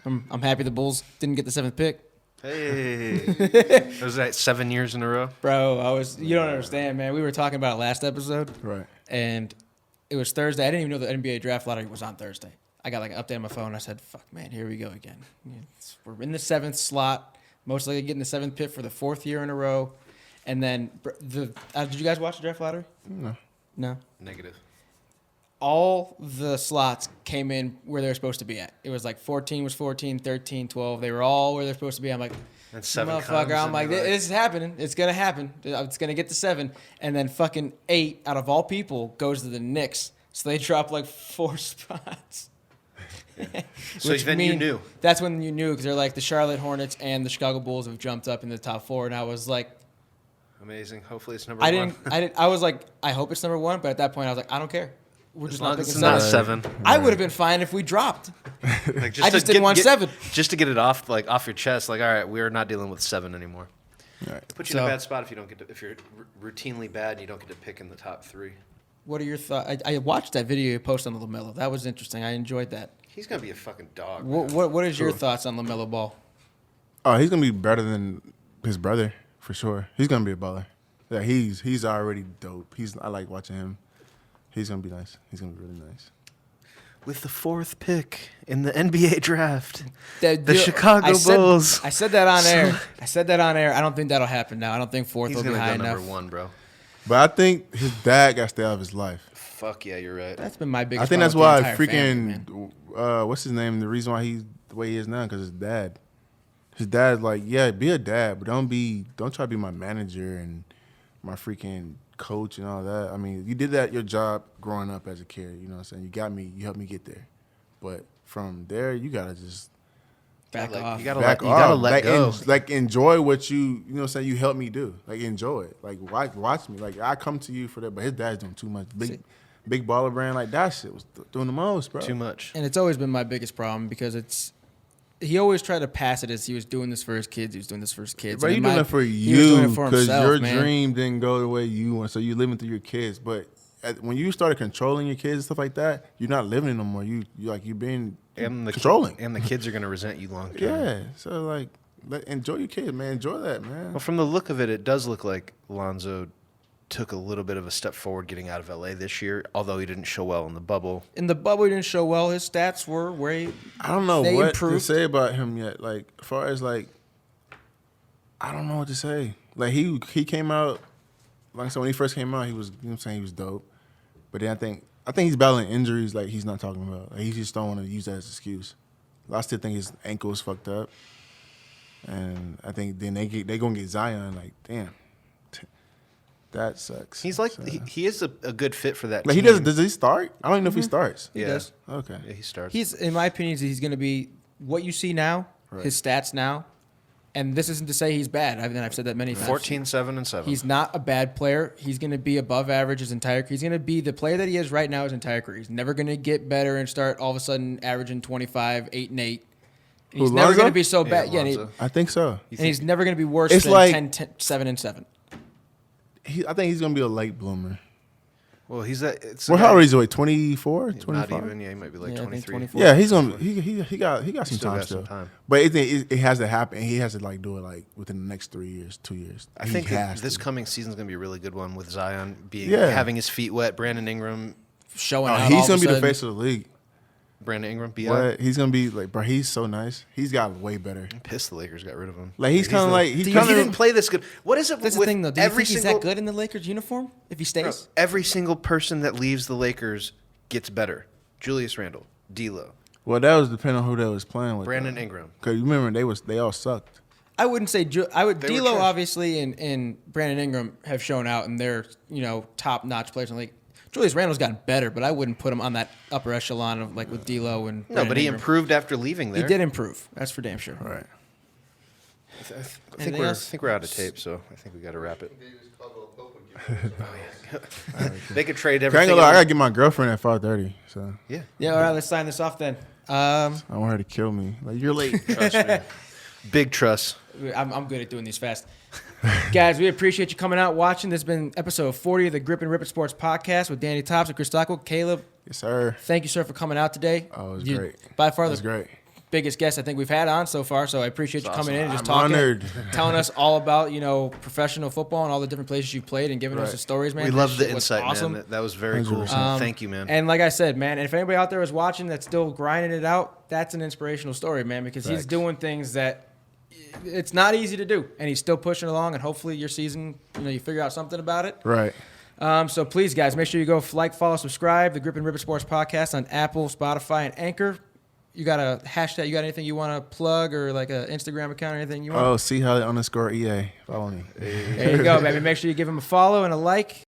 I'm happy the Bulls didn't get the 7th pick. Hey, was that 7 years in a row? Bro, you don't understand, man. We were talking about it last episode, Right. and it was Thursday. I didn't even know the NBA draft lottery was on Thursday. I got like an update on my phone. I said, fuck, man, here we go again. We're in the 7th slot, most likely getting the 7th pick for the 4th year in a row. And then, did you guys watch the draft lottery? No. Negative. All the slots came in where they were supposed to be at. It was like 14 was 14, 13, 12. They were all where they're supposed to be. I'm like, And 7 comes, motherfucker. I'm and like, you're this is happening. It's going to happen. It's going to get to 7. And then fucking 8 out of all people goes to the Knicks. So they drop like 4 spots. So then you knew. That's when you knew, because they're like the Charlotte Hornets and the Chicago Bulls have jumped up in the top 4. And I was like, Amazing. Hopefully it's number 1. I was like, I hope it's number 1. But at that point, I was like, I don't care. We're As just long not as picking it's not 7. 7. I would have been fine if we dropped. Like, I just didn't want 7. Just to get it off your chest. Like, all right, we're not dealing with 7 anymore. Right. It puts you in a So- bad spot if you're routinely bad and you don't get to pick in the top 3. What are your thoughts? I watched that video you posted on LaMelo. That was interesting. I enjoyed that. He's gonna be a fucking dog. man. What is your thoughts on LaMelo Ball? Oh, he's gonna be better than his brother for sure. He's gonna be a baller. Yeah, he's already dope. I like watching him. He's gonna be nice. He's gonna be really nice. With the 4th pick in the NBA draft, The Chicago Bulls. I said that on air. I don't think that'll happen now. I don't think 4th He's will be gonna high go enough. number 1, bro. But I think his dad got to stay out of his life. Fuck yeah, you're right. That's been my biggest. I think that's problem why with the entire family, man. what's his name? The reason why he's the way he is now because his dad. His dad's like, yeah, be a dad, but don't try to be my manager and my freaking coach and all that. I mean, you did that your job growing up as a kid. You know what I'm saying? You got me. You helped me get there. But from there, you gotta just Back off. You gotta back let like, go. Like enjoy what you know what I'm saying, you helped me do. Like enjoy it. Like watch me. Like I come to you for that, but his dad's doing too much. Big baller brand, like that shit was doing the most, bro. Too much. And it's always been my biggest problem because he always tried to pass it as he was doing this for his kids. He was doing this for his kids. But And you in doing my- it for he was doing you it for because himself, your man. dream didn't go the way you want, so you're living through your kids. But when you started controlling your kids and stuff like that, you're not living it no more. You're being controlling. And the kids are going to resent you long term. Yeah, so like enjoy your kids, man. Enjoy that, man. Well, from the look of it, it does look like Lonzo took a little bit of a step forward getting out of LA this year, although he didn't show well in the bubble. In the bubble, he didn't show well. His stats were where I don't know they what improved. to say about him yet. Like, as far as like, I don't know what to say. Like he came out, like I said, when he first came out, he was, you know what I'm saying, he was dope. But then I think he's battling injuries like he's not talking about. Like, he just don't want to use that as an excuse. I still think his ankle is fucked up. And I think then they gonna get Zion. Like, damn, that sucks. He's like, So- he is a good fit for that like team. does he start? I don't even know if he starts. he Yeah. does. Okay. Yeah, he starts. He's, in my opinion, he's going to be what you see now, Right. his stats now. And this isn't to say he's bad. I've said that many times. 14, 7, and 7. He's not a bad player. He's going to be above average his entire career. He's going to be the player that he is right now his entire career. He's never going to get better and start all of a sudden averaging 25, 8, and 8. And he's Who, never Lonzo? going to be so bad. Yeah, Yeah, and, Lonzo. I think so. he's never going to be worse It's than like- 10, 7, and 7. I think he's gonna be a late bloomer. Well, he's that. It's Well, how old is he? 24, Not 25? even. Yeah, he might be like Yeah, I think 23. 24. Yeah, he's gonna. He got some still time got still. some time. But it has to happen. He has to like do it like within the next 3 years, 2 years. I He think that has this to. coming season is going to be a really good one with Zion Yeah. having his feet wet. Brandon Ingram, Showing Oh, out all he's of gonna a be the sudden. face of the league. Brandon Ingram, BI. What? He's gonna be like, bro. He's so nice. He's got way better. I'm pissed the Lakers got rid of him. Like he's kind of like He he's kind didn't of. play this good. What is it That's the with thing, though. Do you every think he's single that good in the Lakers uniform if he Bro, stays? every single person that leaves the Lakers gets better? Julius Randle, D'Lo, Well, that was depending on who they was playing with. Brandon Ingram. Because you remember they all sucked. I wouldn't say I would. They were D'Lo trash. obviously and Brandon Ingram have shown out, and they're top notch players in the league. Julius Randle's gotten better, but I wouldn't put him on that upper echelon of like with D'Lo and. No, Brandon but he Ingram. improved after leaving there. He did improve. That's for damn sure. All right. I Anything else? think we're out of tape, so I think we got to wrap it. Davis Caldwell Pope would give you They could trade I ain't everything. gonna lie, I else. gotta get my girlfriend at 5:30. So Yeah, Yeah. All right. Let's sign this off then. I want her to kill me. Like you're late. trust me. Big trust. I'm good at doing these fast. Guys, we appreciate you coming out watching. This has been episode 40 of the Grip and Rip It Sports podcast with Danny Tops and Chris Stockwell. Caleb, Yes, sir. thank you, sir, for coming out today. Oh, it was You- great. By far It was the great. biggest guest I think we've had on so far, so I appreciate you coming in and just I'm talking, honored. telling us all about, professional football and all the different places you've played and giving us Right. the stories, man. We That love the shit was insight, awesome. man. That was very cool. 100%. Thank you, man. And like I said, man, if anybody out there is watching that's still grinding it out, that's an inspirational story, man, because he's Facts. doing things that it's not easy to do, and he's still pushing along, and hopefully your season, you figure out something about it. Right. So please, guys, make sure you go like, follow, subscribe, the Grip and Rip It Sports podcast on Apple, Spotify, and Anchor. You got a hashtag? You got anything you want to plug or like an Instagram account or anything you want? Oh, see how _EA. Follow me. There you go, baby. Make sure you give him a follow and a like.